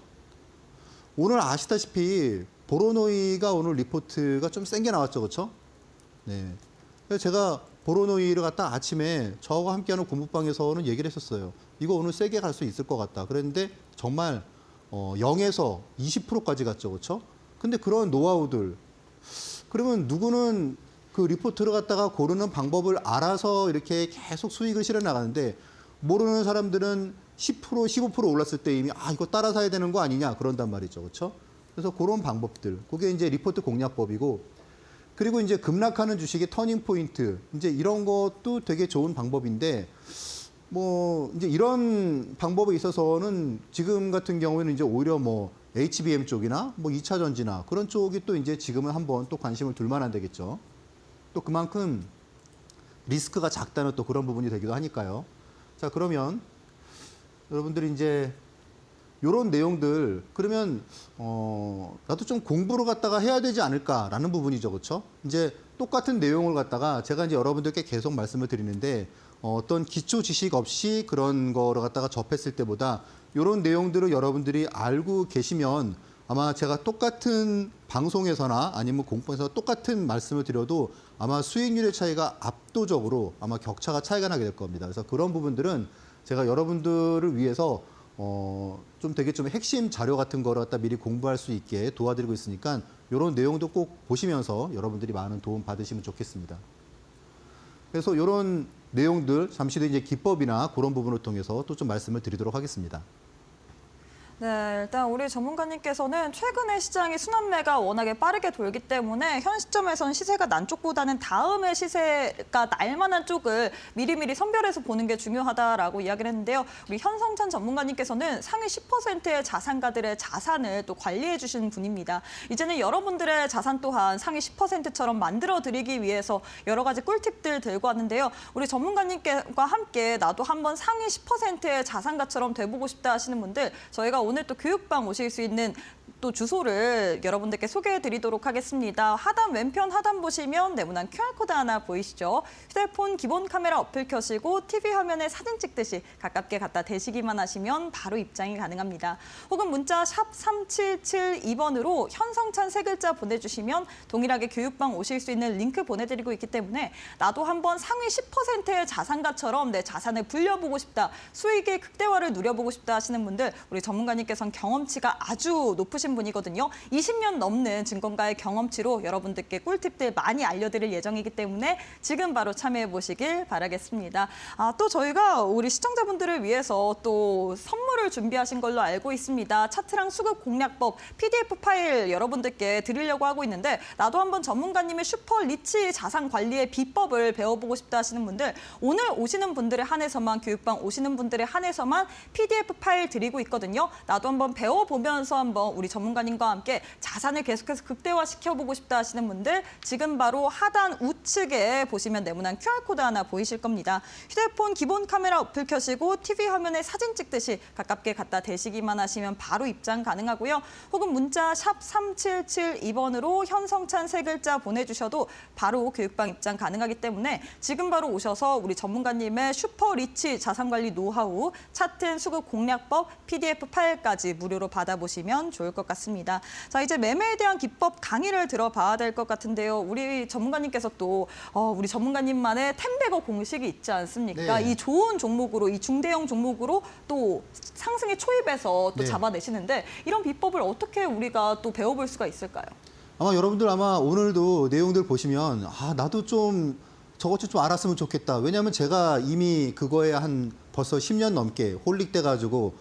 오늘 아시다시피 보로노이가 오늘 리포트가 좀 센 게 나왔죠. 그렇죠? 네. 그래서 제가 보로노이를 갖다 아침에 저와 함께하는 공부방에서는 얘기를 했었어요. 이거 오늘 세게 갈 수 있을 것 같다. 그랬는데 정말 0에서 20%까지 갔죠. 그렇죠? 근데 그런 노하우들. 그러면 누구는 그 리포트를 갖다가 고르는 방법을 알아서 이렇게 계속 수익을 실어 나가는데 모르는 사람들은 10%, 15% 올랐을 때 이미 이거 따라 사야 되는 거 아니냐 그런단 말이죠. 그렇죠? 그래서 그런 방법들. 그게 이제 리포트 공략법이고 그리고 이제 급락하는 주식의 터닝 포인트, 이제 이런 것도 되게 좋은 방법인데, 뭐, 이제 이런 방법에 있어서는 지금 같은 경우에는 이제 오히려 뭐, HBM 쪽이나 뭐 2차 전지나 그런 쪽이 또 이제 지금은 한번 또 관심을 둘 만한 되겠죠. 또 그만큼 리스크가 작다는 또 그런 부분이 되기도 하니까요. 자, 그러면 여러분들이 이제 요런 내용들 그러면 나도 좀 공부를 갖다가 해야 되지 않을까라는 부분이죠. 그렇죠? 이제 똑같은 내용을 갖다가 제가 이제 여러분들께 계속 말씀을 드리는데 어떤 기초 지식 없이 그런 거를 갖다가 접했을 때보다 요런 내용들을 여러분들이 알고 계시면 아마 제가 똑같은 방송에서나 아니면 공부에서 똑같은 말씀을 드려도 아마 수익률의 차이가 압도적으로 아마 격차가 차이가 나게 될 겁니다. 그래서 그런 부분들은 제가 여러분들을 위해서 좀 되게 좀 핵심 자료 같은 거를 갖다 미리 공부할 수 있게 도와드리고 있으니까 이런 내용도 꼭 보시면서 여러분들이 많은 도움 받으시면 좋겠습니다. 그래서 이런 내용들 잠시 뒤에 이제 기법이나 그런 부분을 통해서 또 좀 말씀을 드리도록 하겠습니다. 네, 일단 우리 전문가님께서는 최근에 시장의 순환매가 워낙에 빠르게 돌기 때문에 현 시점에서는 시세가 난 쪽보다는 다음에 시세가 날 만한 쪽을 미리미리 선별해서 보는 게 중요하다라고 이야기를 했는데요. 우리 현성찬 전문가님께서는 상위 10%의 자산가들의 자산을 또 관리해 주시는 분입니다. 이제는 여러분들의 자산 또한 상위 10%처럼 만들어 드리기 위해서 여러 가지 꿀팁들 들고 왔는데요. 우리 전문가님과 함께 나도 한번 상위 10%의 자산가처럼 돼보고 싶다 하시는 분들 저희가 오늘 또 교육방 오실 수 있는 또 주소를 여러분들께 소개해 드리도록 하겠습니다. 하단 왼편 하단 보시면 네모난 QR코드 하나 보이시죠? 휴대폰 기본 카메라 어플 켜시고 TV 화면에 사진 찍듯이 가깝게 갖다 대시기만 하시면 바로 입장이 가능합니다. 혹은 문자 샵 3772번으로 현성찬 세 글자 보내주시면 동일하게 교육방 오실 수 있는 링크 보내드리고 있기 때문에 나도 한번 상위 10%의 자산가처럼 내 자산을 불려보고 싶다, 수익의 극대화를 누려보고 싶다 하시는 분들 우리 전문가님께서는 경험치가 아주 높으신 분이거든요. 20년 넘는 증권가의 경험치로 여러분들께 꿀팁들 많이 알려드릴 예정이기 때문에 지금 바로 참여해 보시길 바라겠습니다. 또 저희가 우리 시청자분들을 위해서 또 선물을 준비하신 걸로 알고 있습니다. 차트랑 수급 공략법 PDF 파일 여러분들께 드리려고 하고 있는데 나도 한번 전문가님의 슈퍼 리치 자산 관리의 비법을 배워보고 싶다 하시는 분들 오늘 오시는 분들에 한해서만 교육방 오시는 분들에 한해서만 PDF 파일 드리고 있거든요. 나도 한번 배워보면서 한번 우리 전문가님과 함께 자산을 계속해서 극대화시켜보고 싶다 하시는 분들 지금 바로 하단 우측에 보시면 네모난 QR코드 하나 보이실 겁니다. 휴대폰 기본 카메라 어플 켜시고 TV 화면에 사진 찍듯이 가깝게 갖다 대시기만 하시면 바로 입장 가능하고요. 혹은 문자 샵 3772번으로 현성찬 세 글자 보내주셔도 바로 교육방 입장 가능하기 때문에 지금 바로 오셔서 우리 전문가님의 슈퍼리치 자산관리 노하우, 차트 수급 공략법, PDF 파일까지 무료로 받아보시면 좋을 것 같습니다. 자, 이제 매매에 대한 기법 강의를 들어봐야 될 것 같은데요. 우리 전문가님께서 또 우리 전문가님만의 템베거 공식이 있지 않습니까? 네. 이 좋은 종목으로, 이 중대형 종목으로 또 상승의 초입에서 또 네. 잡아내시는데 이런 비법을 어떻게 우리가 또 배워볼 수가 있을까요? 아마 여러분들 아마 오늘도 내용들 보시면 나도 좀 저것 좀 알았으면 좋겠다. 왜냐하면 제가 이미 그거에 한 벌써 10년 넘게 홀릭돼 가지고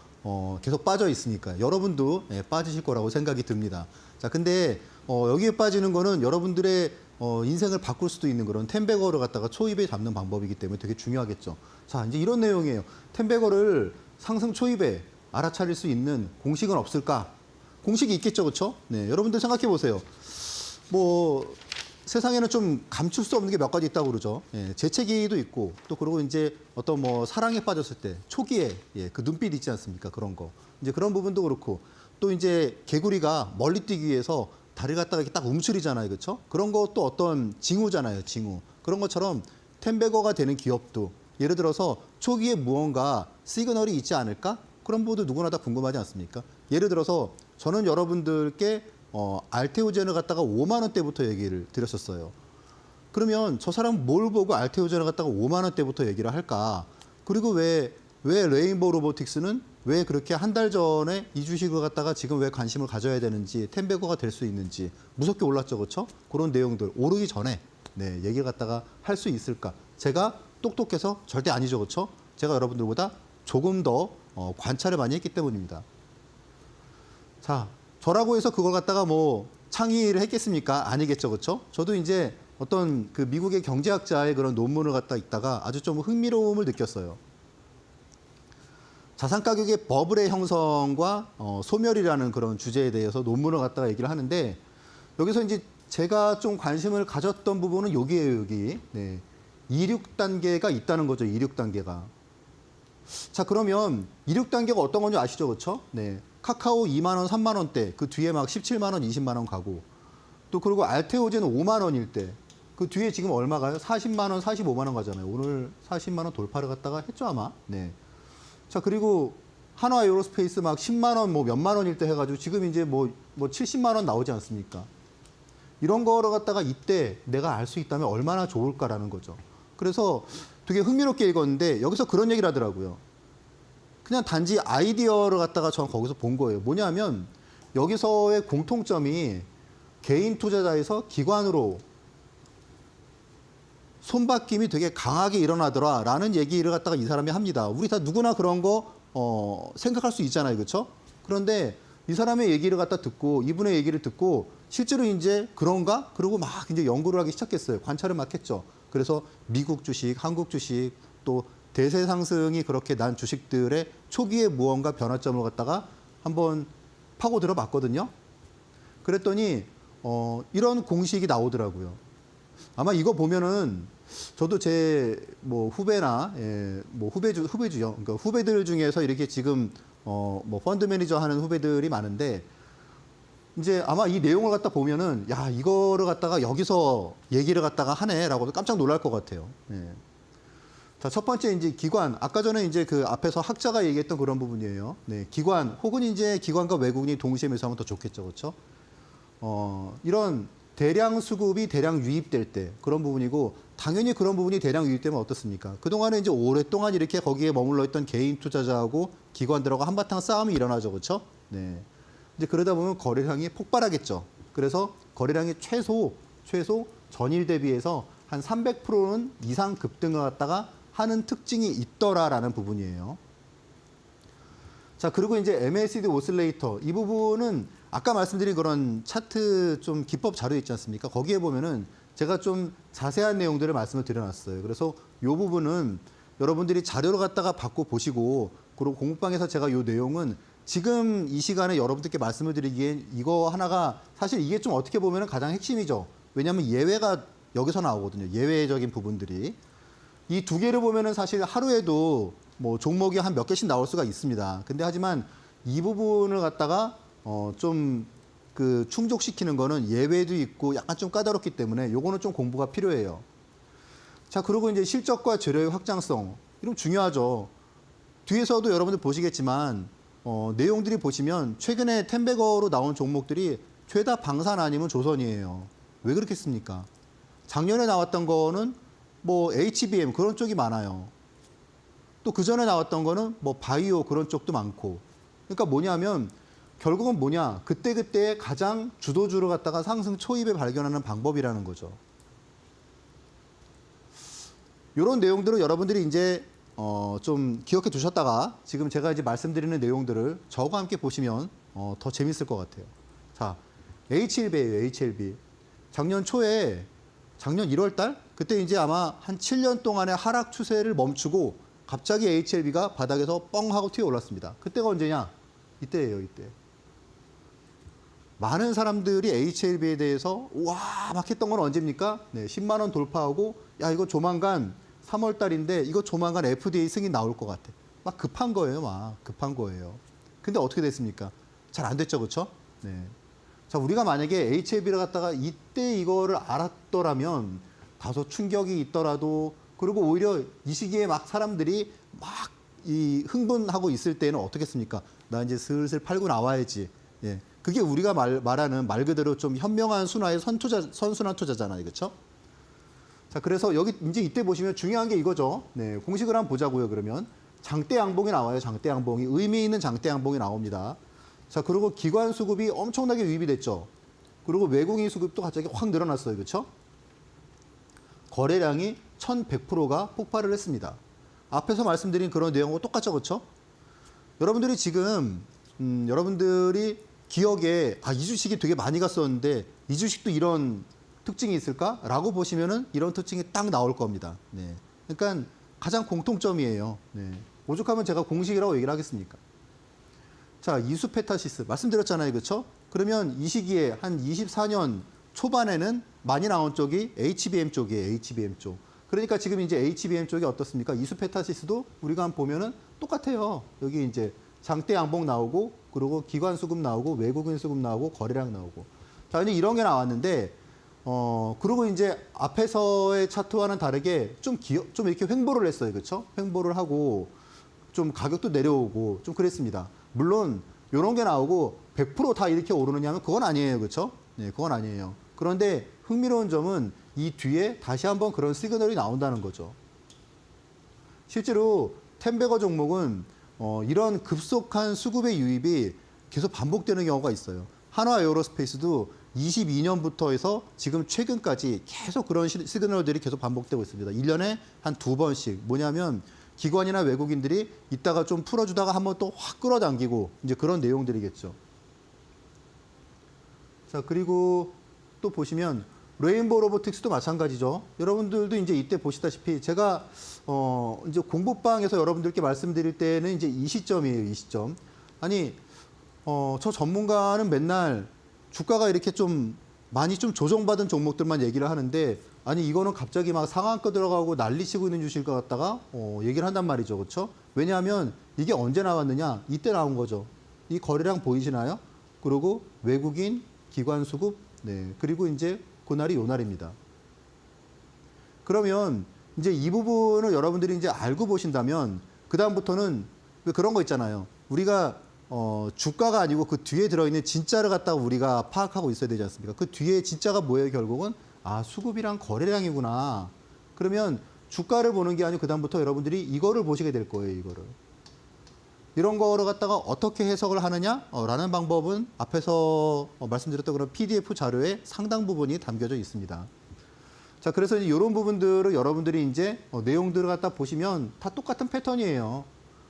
계속 빠져 있으니까 여러분도 빠지실 거라고 생각이 듭니다. 자, 근데 여기에 빠지는 거는 여러분들의 인생을 바꿀 수도 있는 그런 템베거를 갖다가 초입에 잡는 방법이기 때문에 되게 중요하겠죠. 자, 이제 이런 내용이에요. 템베거를 상승 초입에 알아차릴 수 있는 공식은 없을까? 공식이 있겠죠, 그렇죠? 네, 여러분들 생각해 보세요. 뭐 세상에는 좀 감출 수 없는 게 몇 가지 있다고 그러죠. 재채기도 있고 또 그리고 이제 어떤 뭐 사랑에 빠졌을 때 초기에 그 눈빛 있지 않습니까? 그런 거. 이제 그런 부분도 그렇고 또 이제 개구리가 멀리 뛰기 위해서 다리를 갖다가 이렇게 딱 움츠리잖아요. 그렇죠? 그런 것도 어떤 징후잖아요. 징후. 그런 것처럼 템베거가 되는 기업도 예를 들어서 초기에 무언가 시그널이 있지 않을까? 그런 부분도 누구나 다 궁금하지 않습니까? 예를 들어서 저는 여러분들께 알테오젠을 갖다가 5만 원대부터 얘기를 드렸었어요. 그러면 저 사람은 뭘 보고 알테오젠을 갖다가 5만 원대부터 얘기를 할까? 그리고 왜 레인보우 로보틱스는 왜 그렇게 한 달 전에 이 주식을 갖다가 지금 왜 관심을 가져야 되는지, 템베거가 될 수 있는지 무섭게 올랐죠, 그렇죠? 그런 내용들 오르기 전에 얘기를 갖다가 할 수 있을까? 제가 똑똑해서 절대 아니죠, 그렇죠? 제가 여러분들보다 조금 더 관찰을 많이 했기 때문입니다. 자, 저라고 해서 그걸 갖다가 뭐 창의를 했겠습니까? 아니겠죠, 그렇죠? 저도 이제 어떤 그 미국의 경제학자의 그런 논문을 갖다 읽다가 아주 좀 흥미로움을 느꼈어요. 자산 가격의 버블의 형성과 소멸이라는 그런 주제에 대해서 논문을 갖다가 얘기를 하는데 여기서 이제 제가 좀 관심을 가졌던 부분은 여기에요, 여기. 26단계가 있다는 거죠, 26단계가. 자, 그러면 26단계가 어떤 건지 아시죠, 그렇죠? 카카오 2만 원, 3만 원대, 그 뒤에 막 17만 원, 20만 원 가고 또 그리고 알테오젠은 5만 원일 때 그 뒤에 지금 얼마 가요? 40만 원, 45만 원 가잖아요. 오늘 40만 원 돌파를 갖다가 했죠, 아마. 자, 그리고 한화 에어로스페이스 막 10만 원, 뭐 몇만 원일 때 해가지고 지금 이제 뭐 70만 원 나오지 않습니까? 이런 거를 갖다가 이때 내가 알 수 있다면 얼마나 좋을까라는 거죠. 그래서 되게 흥미롭게 읽었는데 여기서 그런 얘기를 하더라고요. 그냥 단지 아이디어를 갖다가 전 거기서 본 거예요. 뭐냐면 여기서의 공통점이 개인 투자자에서 기관으로 손바뀜이 되게 강하게 일어나더라라는 얘기를 갖다가 이 사람이 합니다. 우리 다 누구나 그런 거 생각할 수 있잖아요, 그렇죠? 그런데 이 사람의 얘기를 갖다 듣고 이분의 얘기를 듣고 실제로 이제 그런가? 그리고 막 이제 연구를 하기 시작했어요. 관찰을 막 했죠. 그래서 미국 주식, 한국 주식 또 대세 상승이 그렇게 난 주식들의 초기의 무언가 변화점을 갖다가 한번 파고 들어봤거든요. 그랬더니 이런 공식이 나오더라고요. 아마 이거 보면은 저도 제 뭐 후배나 뭐 후배주요. 그러니까 후배들 중에서 이렇게 지금 뭐 펀드 매니저 하는 후배들이 많은데 이제 아마 이 내용을 갖다 보면은 야, 이거를 갖다가 여기서 얘기를 갖다가 하네라고 깜짝 놀랄 것 같아요. 자, 첫 번째 이제 기관. 아까 전에 이제 그 앞에서 학자가 얘기했던 그런 부분이에요. 기관 혹은 이제 기관과 외국인이 동시에 매수하면 더 좋겠죠, 그렇죠? 이런 대량 수급이 대량 유입될 때 그런 부분이고 당연히 그런 부분이 대량 유입되면 어떻습니까? 그동안에 이제 오랫동안 이렇게 거기에 머물러 있던 개인 투자자하고 기관들하고 한바탕 싸움이 일어나죠, 그렇죠? 이제 그러다 보면 거래량이 폭발하겠죠. 그래서 거래량이 최소 전일 대비해서 한 300%는 이상 급등을 갖다가 하는 특징이 있더라라는 부분이에요. 자, 그리고 이제 MACD 오실레이터 이 부분은 아까 말씀드린 그런 차트 좀 기법 자료 있지 않습니까? 거기에 보면은 제가 좀 자세한 내용들을 말씀을 드려놨어요. 그래서 이 부분은 여러분들이 자료를 갖다가 받고 보시고 그리고 공부방에서 제가 이 내용은 지금 이 시간에 여러분들께 말씀을 드리기엔 이거 하나가 사실 이게 좀 어떻게 보면 가장 핵심이죠. 왜냐하면 예외가 여기서 나오거든요. 예외적인 부분들이. 이 두 개를 보면은 사실 하루에도 뭐 종목이 한 몇 개씩 나올 수가 있습니다. 근데 하지만 이 부분을 갖다가 좀 그 충족시키는 거는 예외도 있고 약간 좀 까다롭기 때문에 요거는 좀 공부가 필요해요. 자, 그리고 이제 실적과 재료의 확장성. 이런 중요하죠. 뒤에서도 여러분들 보시겠지만 내용들이 보시면 최근에 텐베거로 나온 종목들이 죄다 방산 아니면 조선이에요. 왜 그렇겠습니까? 작년에 나왔던 거는 뭐 HBM 그런 쪽이 많아요. 또 그 전에 나왔던 거는 뭐 바이오 그런 쪽도 많고. 그러니까 뭐냐면 결국은 뭐냐? 그때그때 가장 주도주를 갖다가 상승 초입에 발견하는 방법이라는 거죠. 이런 내용들을 여러분들이 이제 좀 기억해 두셨다가 지금 제가 이제 말씀드리는 내용들을 저와 함께 보시면 더 재밌을 것 같아요. 자, HLB예요, HLB. 작년 초에 작년 1월 달 그때 이제 아마 한 7년 동안의 하락 추세를 멈추고 갑자기 HLB가 바닥에서 뻥 하고 튀어 올랐습니다. 그때가 언제냐? 이때예요, 이때. 많은 사람들이 HLB에 대해서 와, 막 했던 건 언제입니까? 네, 10만 원 돌파하고 야, 이거 조만간 3월 달인데 이거 조만간 FDA 승인 나올 것 같아. 막 급한 거예요, 막 급한 거예요. 근데 어떻게 됐습니까? 잘 안 됐죠, 그렇죠? 네. 자, 우리가 만약에 HLB를 갖다가 이때 이거를 알았더라면 다소 충격이 있더라도 그리고 오히려 이 시기에 막 사람들이 막 이 흥분하고 있을 때는 어떻겠습니까? 나 이제 슬슬 팔고 나와야지. 예. 그게 우리가 말하는 말 그대로 좀 현명한 순화의 선순환 투자잖아요, 그렇죠? 자, 그래서 여기 이제 이때 보시면 중요한 게 이거죠. 네, 공식을 한번 보자고요. 그러면 장대 양봉이 나와요. 장대 양봉이 의미 있는 장대 양봉이 나옵니다. 자, 그리고 기관 수급이 엄청나게 유입이 됐죠. 그리고 외국인 수급도 갑자기 확 늘어났어요, 그렇죠? 거래량이 1,100%가 폭발을 했습니다. 앞에서 말씀드린 그런 내용과 똑같죠, 그렇죠? 여러분들이 지금 여러분들이 기억에 이 주식이 되게 많이 갔었는데 이 주식도 이런 특징이 있을까라고 보시면은 이런 특징이 딱 나올 겁니다. 네. 그러니까 가장 공통점이에요. 네. 오죽하면 제가 공식이라고 얘기를 하겠습니까? 자, 이수페타시스 말씀드렸잖아요, 그렇죠? 그러면 이 시기에 한 24년 초반에는 많이 나온 쪽이 HBM 쪽이에요, HBM 쪽. 그러니까 지금 이제 HBM 쪽이 어떻습니까? 이수페타시스도 우리가 한번 보면은 똑같아요. 여기 이제 장대 양봉 나오고 그리고 기관 수급 나오고 외국인 수급 나오고 거래량 나오고. 자, 이제 이런 게 나왔는데 그리고 이제 앞에서의 차트와는 다르게 좀 이렇게 횡보를 했어요. 그렇죠? 횡보를 하고 좀 가격도 내려오고 좀 그랬습니다. 물론 이런 게 나오고 100% 다 이렇게 오르느냐면 그건 아니에요. 그렇죠? 네, 그건 아니에요. 그런데 흥미로운 점은 이 뒤에 다시 한번 그런 시그널이 나온다는 거죠. 실제로 텐베거 종목은 이런 급속한 수급의 유입이 계속 반복되는 경우가 있어요. 한화 에어로스페이스도 22년부터 해서 지금 최근까지 계속 그런 시그널들이 계속 반복되고 있습니다. 1년에 한 2번씩. 뭐냐면 기관이나 외국인들이 이따가 좀 풀어주다가 한번 또 확 끌어당기고 이제 그런 내용들이겠죠. 자, 그리고 또 보시면 레인보우 로보틱스도 마찬가지죠. 여러분들도 이제 이때 보시다시피 제가 이제 공부방에서 여러분들께 말씀드릴 때는 이제 이 시점이에요, 이 시점. 아니, 저 전문가는 맨날 주가가 이렇게 좀 많이 좀 조정받은 종목들만 얘기를 하는데 아니 이거는 갑자기 막 상한가 들어가고 난리치고 있는 주식을 갖다가 얘기를 한단 말이죠, 그렇죠? 왜냐하면 이게 언제 나왔느냐? 이때 나온 거죠. 이 거래량 보이시나요? 그리고 외국인 기관 수급, 네, 그리고 이제 그날이 요 날입니다. 그러면 이제 이 부분을 여러분들이 이제 알고 보신다면 그 다음부터는 그런 거 있잖아요. 우리가 주가가 아니고 그 뒤에 들어있는 진짜를 갖다가 우리가 파악하고 있어야 되지 않습니까? 그 뒤에 진짜가 뭐예요, 결국은? 수급이랑 거래량이구나. 그러면 주가를 보는 게 아니고 그다음부터 여러분들이 이거를 보시게 될 거예요, 이거를. 이런 거를 갖다가 어떻게 해석을 하느냐라는 방법은 앞에서 말씀드렸던 그런 PDF 자료에 상당 부분이 담겨져 있습니다. 자, 그래서 이런 부분들을 여러분들이 이제 내용들을 갖다 보시면 다 똑같은 패턴이에요.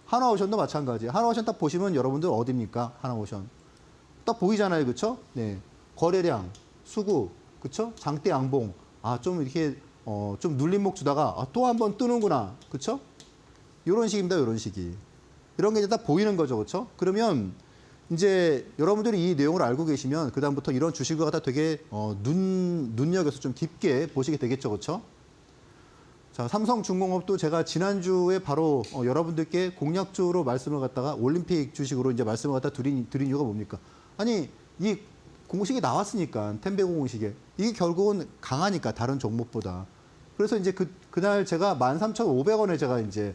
하나오션도 마찬가지. 하나오션 딱 보시면 여러분들 어디입니까? 하나오션. 딱 보이잖아요. 그쵸? 네. 거래량, 수급, 그쵸? 장대 양봉. 좀 이렇게, 좀 눌림목 주다가, 또 한 번 뜨는구나. 그쵸? 요런 식입니다. 요런 식이. 이런 게 이제 딱 보이는 거죠. 그쵸? 그러면 이제 여러분들이 이 내용을 알고 계시면 그다음부터 이런 주식을 갖다 되게 눈여겨서 좀 깊게 보시게 되겠죠, 그렇죠? 자, 삼성중공업도 제가 지난주에 바로 여러분들께 공략적으로 말씀을 갖다가 올림픽 주식으로 이제 말씀을 갖다 드린 이유가 뭡니까? 아니, 이 공식이 나왔으니까, 텐베고 공식에. 이게 결국은 강하니까, 다른 종목보다. 그래서 이제 그날 제가 13,500원에 제가 이제,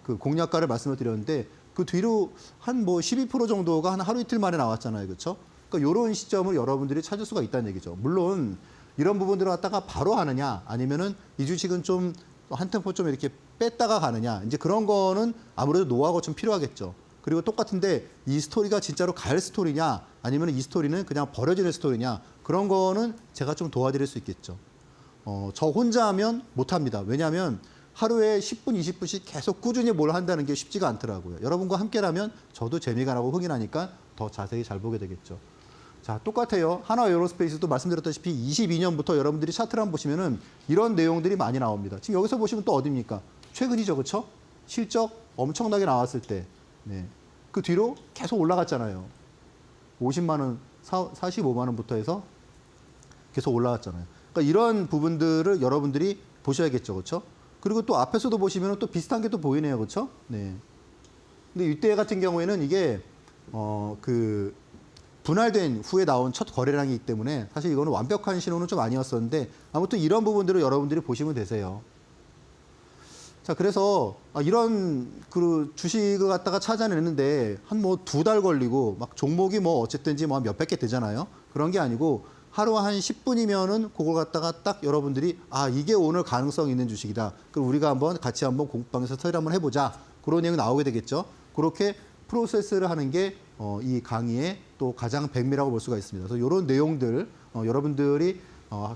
그 공략가를 말씀을 드렸는데, 그 뒤로 한 뭐 12% 정도가 한 하루 이틀 만에 나왔잖아요. 그렇죠? 그러니까 이런 시점을 여러분들이 찾을 수가 있다는 얘기죠. 물론, 이런 부분들을 갖다가 바로 하느냐, 아니면은 이 주식은 좀 한 템포 좀 이렇게 뺐다가 가느냐, 이제 그런 거는 아무래도 노하우가 좀 필요하겠죠. 그리고 똑같은데 이 스토리가 진짜로 갈 스토리냐, 아니면 이 스토리는 그냥 버려지는 스토리냐, 그런 거는 제가 좀 도와드릴 수 있겠죠. 저 혼자 하면 못합니다. 왜냐하면 하루에 10분, 20분씩 계속 꾸준히 뭘 한다는 게 쉽지가 않더라고요. 여러분과 함께라면 저도 재미가 나고 흥이 나니까 더 자세히 잘 보게 되겠죠. 자, 똑같아요. 하나 에어로스페이스도 말씀드렸다시피 22년부터 여러분들이 차트를 한번 보시면은 이런 내용들이 많이 나옵니다. 지금 여기서 보시면 또 어디입니까? 최근이죠, 그렇죠? 실적 엄청나게 나왔을 때, 네. 그 뒤로 계속 올라갔잖아요. 50만 원, 45만 원부터 해서 계속 올라갔잖아요. 그러니까 이런 부분들을 여러분들이 보셔야겠죠, 그렇죠? 그리고 또 앞에서도 보시면 또 비슷한 게 또 보이네요, 그렇죠? 네. 근데 이때 같은 경우에는 이게 분할된 후에 나온 첫 거래량이기 때문에 사실 이거는 완벽한 신호는 좀 아니었었는데 아무튼 이런 부분들을 여러분들이 보시면 되세요. 자, 그래서 이런 그 주식을 갖다가 찾아내는데 한 뭐 2달 걸리고 막 종목이 뭐 어쨌든지 뭐 몇백 개 되잖아요. 그런 게 아니고 하루 한 10분이면은 그걸 갖다가 딱 여러분들이 이게 오늘 가능성 있는 주식이다. 그럼 우리가 한번 같이 한번 공부방에서 서열 한번 해보자. 그런 내용이 나오게 되겠죠. 그렇게 프로세스를 하는 게 이 강의의 또 가장 백미라고 볼 수가 있습니다. 그래서 이런 내용들 여러분들이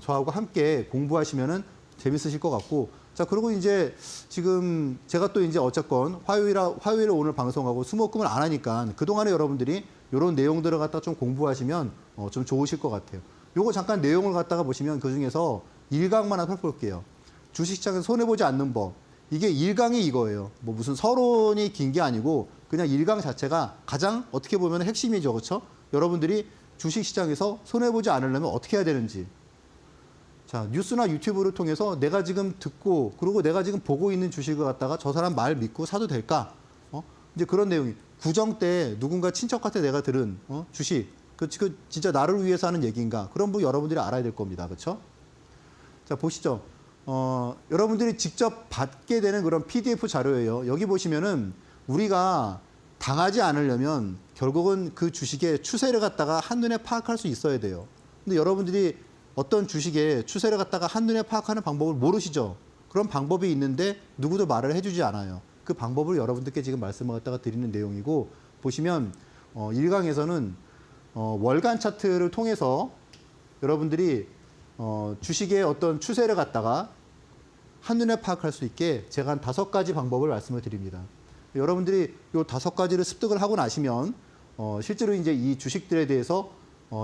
저하고 함께 공부하시면은 재밌으실 것 같고, 자, 그리고 이제 지금 제가 또 이제 어쨌건 화요일에 오늘 방송하고 수목금을 안 하니까 그동안에 여러분들이 이런 내용들을 갖다 좀 공부하시면 좀 좋으실 것 같아요. 요거 잠깐 내용을 갖다가 보시면 그 중에서 1강만 하나 살펴볼게요. 주식시장에서 손해보지 않는 법. 이게 1강이 이거예요. 뭐 무슨 서론이 긴 게 아니고 그냥 1강 자체가 가장 어떻게 보면 핵심이죠. 그렇죠? 여러분들이 주식시장에서 손해보지 않으려면 어떻게 해야 되는지. 자, 뉴스나 유튜브를 통해서 내가 지금 듣고 그리고 내가 지금 보고 있는 주식을 갖다가 저 사람 말 믿고 사도 될까? 이제 그런 내용이. 구정 때 누군가 친척한테 내가 들은 주식. 그 진짜 나를 위해서 하는 얘기인가? 그런 부분 여러분들이 알아야 될 겁니다. 그렇죠? 자, 보시죠. 여러분들이 직접 받게 되는 그런 PDF 자료예요. 여기 보시면은 우리가 당하지 않으려면 결국은 그 주식의 추세를 갖다가 한눈에 파악할 수 있어야 돼요. 근데 여러분들이 어떤 주식의 추세를 갖다가 한눈에 파악하는 방법을 모르시죠? 그런 방법이 있는데 누구도 말을 해주지 않아요. 그 방법을 여러분들께 지금 말씀을 갖다가 드리는 내용이고, 보시면 1강에서는 월간 차트를 통해서 여러분들이 주식의 어떤 추세를 갖다가 한눈에 파악할 수 있게 제가 한 5가지 방법을 말씀을 드립니다. 여러분들이 이 5가지를 습득을 하고 나시면 실제로 이제 이 주식들에 대해서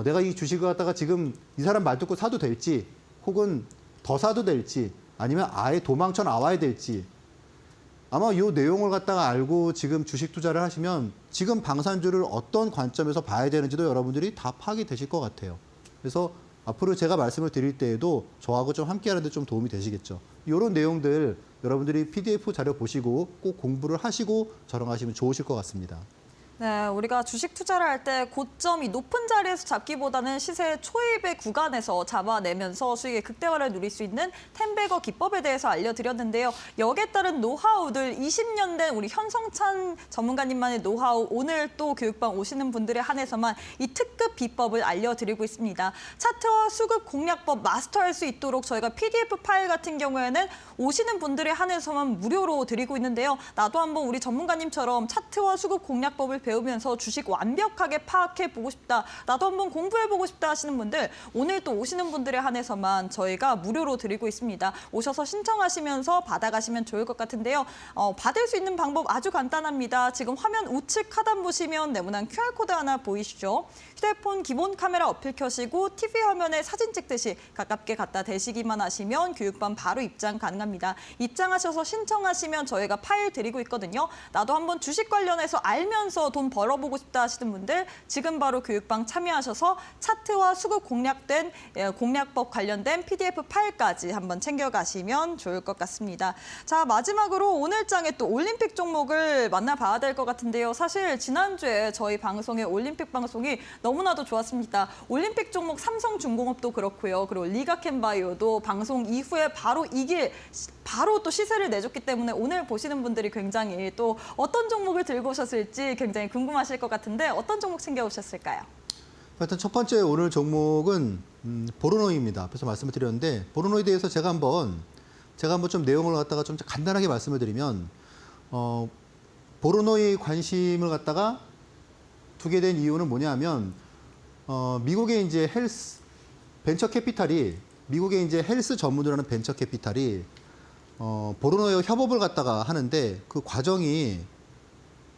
내가 이 주식을 갖다가 지금 이 사람 말 듣고 사도 될지, 혹은 더 사도 될지, 아니면 아예 도망쳐 나와야 될지, 아마 이 내용을 갖다가 알고 지금 주식 투자를 하시면 지금 방산주를 어떤 관점에서 봐야 되는지도 여러분들이 다 파악이 되실 것 같아요. 그래서 앞으로 제가 말씀을 드릴 때에도 저하고 좀 함께 하는 데 좀 도움이 되시겠죠. 이런 내용들 여러분들이 PDF 자료 보시고 꼭 공부를 하시고 저랑 하시면 좋으실 것 같습니다. 네, 우리가 주식 투자를 할 때 고점이 높은 자리에서 잡기보다는 시세 초입의 구간에서 잡아내면서 수익의 극대화를 누릴 수 있는 텐베거 기법에 대해서 알려드렸는데요. 여기에 따른 노하우들 20년 된 우리 현성찬 전문가님만의 노하우, 오늘 또 교육방 오시는 분들에 한해서만 이 특급 비법을 알려드리고 있습니다. 차트와 수급 공략법 마스터할 수 있도록 저희가 PDF 파일 같은 경우에는 오시는 분들에 한해서만 무료로 드리고 있는데요. 나도 한번 우리 전문가님처럼 차트와 수급 공략법을 배우면서 주식 완벽하게 파악해보고 싶다, 나도 한번 공부해보고 싶다 하시는 분들, 오늘 또 오시는 분들에 한해서만 저희가 무료로 드리고 있습니다. 오셔서 신청하시면서 받아가시면 좋을 것 같은데요. 받을 수 있는 방법 아주 간단합니다. 지금 화면 우측 하단 보시면 네모난 QR코드 하나 보이시죠? 휴대폰 기본 카메라 어플 켜시고 TV 화면에 사진 찍듯이 가깝게 갖다 대시기만 하시면 교육반 바로 입장 가능합니다. 입장하셔서 신청하시면 저희가 파일 드리고 있거든요. 나도 한번 주식 관련해서 알면서 돈 벌어보고 싶다 하시는 분들 지금 바로 교육방 참여하셔서 차트와 수급 공략법 관련된 PDF 파일까지 한번 챙겨가시면 좋을 것 같습니다. 자, 마지막으로 오늘 장에 또 올림픽 종목을 만나봐야 될 것 같은데요. 사실 지난주에 저희 방송의 올림픽 방송이 너무나도 좋았습니다. 올림픽 종목 삼성중공업도 그렇고요. 그리고 리가캔바이오도 방송 이후에 바로 또 시세를 내줬기 때문에 오늘 보시는 분들이 굉장히 또 어떤 종목을 들고 오셨을지 굉장히 궁금하실 것 같은데 어떤 종목 챙겨오셨을까요? 하여튼 첫 번째 오늘 종목은 보로노이입니다. 앞에서 말씀을 드렸는데 보로노이에 대해서 제가 한번 좀 내용을 갖다가 좀 간단하게 말씀을 드리면 보로노이 관심을 갖다가 두게 된 이유는 뭐냐면 미국의 이제 벤처 캐피탈이 미국의 이제 헬스 전문으로 하는 벤처 캐피탈이 보로노이와 협업을 갖다가 하는데 그 과정이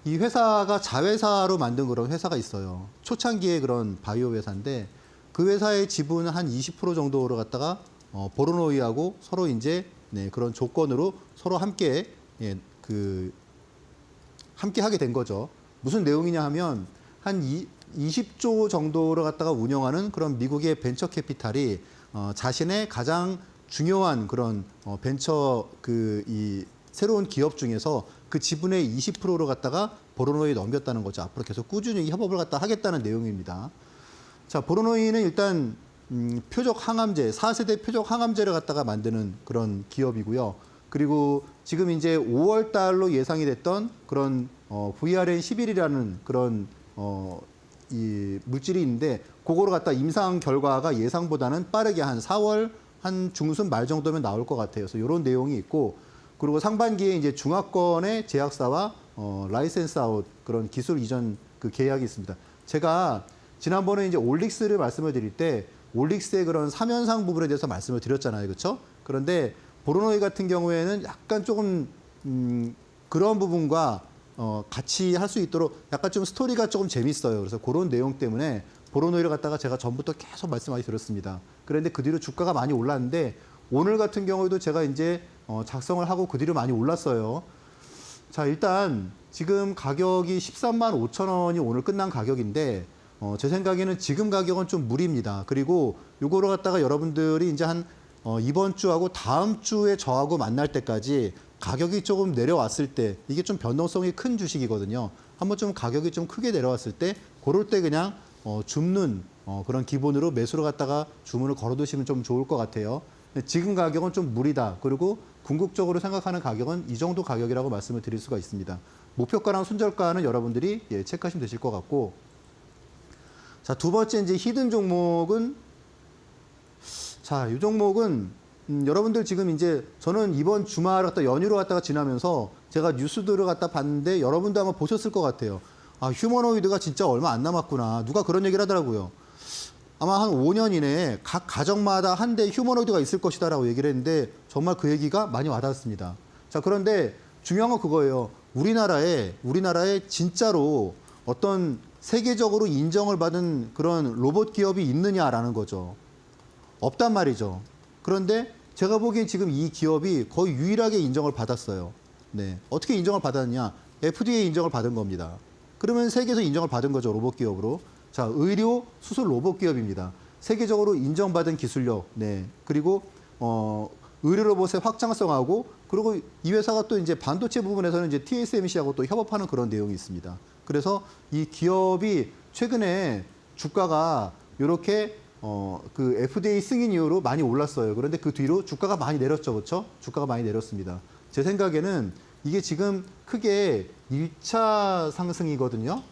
이 회사가 자회사로 만든 그런 회사가 있어요. 초창기의 그런 바이오 회사인데 그 회사의 지분 한 20% 정도를 갖다가 보로노이하고 서로 이제 그런 조건으로 서로 함께 함께 하게 된 거죠. 무슨 내용이냐 하면 한 20조 정도를 갖다가 운영하는 그런 미국의 벤처 캐피탈이 자신의 가장 중요한 그런 벤처 이 새로운 기업 중에서 그 지분의 20%를 갖다가 보로노이에 넘겼다는 거죠. 앞으로 계속 꾸준히 협업을 갖다 하겠다는 내용입니다. 자, 보로노이는 일단 표적 항암제, 4세대 표적 항암제를 갖다가 만드는 그런 기업이고요. 그리고 지금 이제 5월 달로 예상이 됐던 그런 VRN11이라는 그런 이 물질이 있는데 그거를 갖다 임상 결과가 예상보다는 빠르게 한 4월 한 중순 말 정도면 나올 것 같아요. 그래서 이런 내용이 있고 그리고 상반기에 이제 중화권의 제약사와 라이센스 아웃 그런 기술 이전 그 계약이 있습니다. 제가 지난번에 이제 올릭스를 말씀을 드릴 때 올릭스의 그런 3연상 부분에 대해서 말씀을 드렸잖아요. 그렇죠? 그런데 보로노이 같은 경우에는 약간 조금 그런 부분과 같이 할 수 있도록 약간 좀 스토리가 조금 재밌어요. 그래서 그런 내용 때문에 보로노이를 갖다가 제가 전부터 계속 말씀 많이 드렸습니다. 그런데 그 뒤로 주가가 많이 올랐는데 오늘 같은 경우에도 제가 이제 작성을 하고 그 뒤로 많이 올랐어요. 자, 일단 지금 가격이 13만 5천 원이 오늘 끝난 가격인데 제 생각에는 지금 가격은 좀 무리입니다. 그리고 요거를 갖다가 여러분들이 이제 한 이번 주하고 다음 주에 저하고 만날 때까지 가격이 조금 내려왔을 때 이게 좀 변동성이 큰 주식이거든요. 한번 좀 가격이 좀 크게 내려왔을 때 그럴 때 그냥 줍는 그런 기본으로 매수를 갖다가 주문을 걸어두시면 좀 좋을 것 같아요. 지금 가격은 좀 무리다. 그리고 궁극적으로 생각하는 가격은 이 정도 가격이라고 말씀을 드릴 수가 있습니다. 목표가랑 손절가는 여러분들이 체크하시면 되실 것 같고 자, 두 번째 이제 히든 종목은 자, 이 종목은 여러분들 지금 이제 저는 이번 주말 갖다 연휴로 갖다가 지나면서 제가 뉴스들을 갖다 봤는데 여러분도 아마 보셨을 것 같아요. 아, 휴머노이드가 진짜 얼마 안 남았구나. 누가 그런 얘기를 하더라고요. 아마 한 5년 이내에 각 가정마다 한 대 휴머노이드가 있을 것이다라고 얘기를 했는데 정말 그 얘기가 많이 와닿았습니다. 자, 그런데 중요한 건 그거예요. 우리나라에 진짜로 어떤 세계적으로 인정을 받은 그런 로봇 기업이 있느냐라는 거죠. 없단 말이죠. 그런데 제가 보기엔 지금 이 기업이 거의 유일하게 인정을 받았어요. 네. 어떻게 인정을 받았느냐? FDA 인정을 받은 겁니다. 그러면 세계에서 인정을 받은 거죠, 로봇 기업으로. 자, 의료 수술 로봇 기업입니다. 세계적으로 인정받은 기술력, 네. 그리고 의료 로봇의 확장성하고 그리고 이 회사가 또 이제 반도체 부분에서는 이제 TSMC하고 또 협업하는 그런 내용이 있습니다. 그래서 이 기업이 최근에 주가가 이렇게 그 FDA 승인 이후로 많이 올랐어요. 그런데 그 뒤로 주가가 많이 내렸죠, 그렇죠? 주가가 많이 내렸습니다. 제 생각에는 이게 지금 크게 1차 상승이거든요.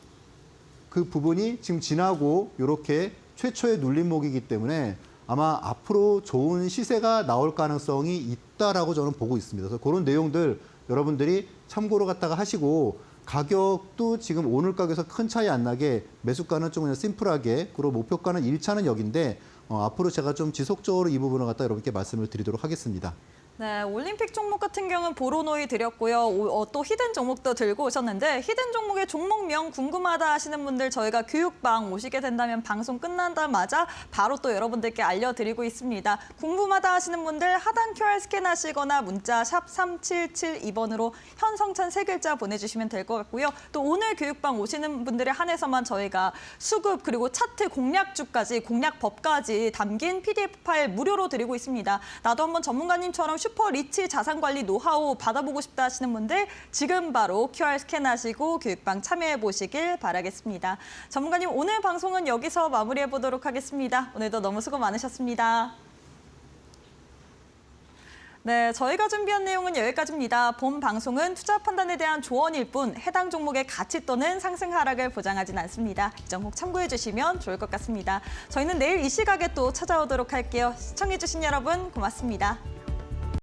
그 부분이 지금 지나고 이렇게 최초의 눌림목이기 때문에 아마 앞으로 좋은 시세가 나올 가능성이 있다라고 저는 보고 있습니다. 그래서 그런 내용들 여러분들이 참고로 갖다가 하시고 가격도 지금 오늘 가격에서 큰 차이 안 나게 매수가는 좀 그냥 심플하게 그리고 목표가는 1차는 여기인데 앞으로 제가 좀 지속적으로 이 부분을 갖다 여러분께 말씀을 드리도록 하겠습니다. 네, 올림픽 종목 같은 경우는 보로노이 드렸고요. 또 히든 종목도 들고 오셨는데 히든 종목의 종목명 궁금하다 하시는 분들 저희가 교육방 오시게 된다면 방송 끝난다마자 바로 또 여러분들께 알려드리고 있습니다. 궁금하다 하시는 분들 하단 QR 스캔하시거나 문자 샵 3772번으로 현성찬 3글자 보내주시면 될 것 같고요. 또 오늘 교육방 오시는 분들에 한해서만 저희가 수급 그리고 차트 공략주까지 공략법까지 담긴 PDF 파일 무료로 드리고 있습니다. 나도 한번 전문가님처럼 슈퍼 리치 자산관리 노하우 받아보고 싶다 하시는 분들 지금 바로 QR 스캔하시고 교육방 참여해 보시길 바라겠습니다. 전문가님 오늘 방송은 여기서 마무리해 보도록 하겠습니다. 오늘도 너무 수고 많으셨습니다. 네, 저희가 준비한 내용은 여기까지입니다. 본 방송은 투자 판단에 대한 조언일 뿐 해당 종목의 가치 또는 상승 하락을 보장하진 않습니다. 이 점 꼭 참고해 주시면 좋을 것 같습니다. 저희는 내일 이 시각에 또 찾아오도록 할게요. 시청해 주신 여러분 고맙습니다.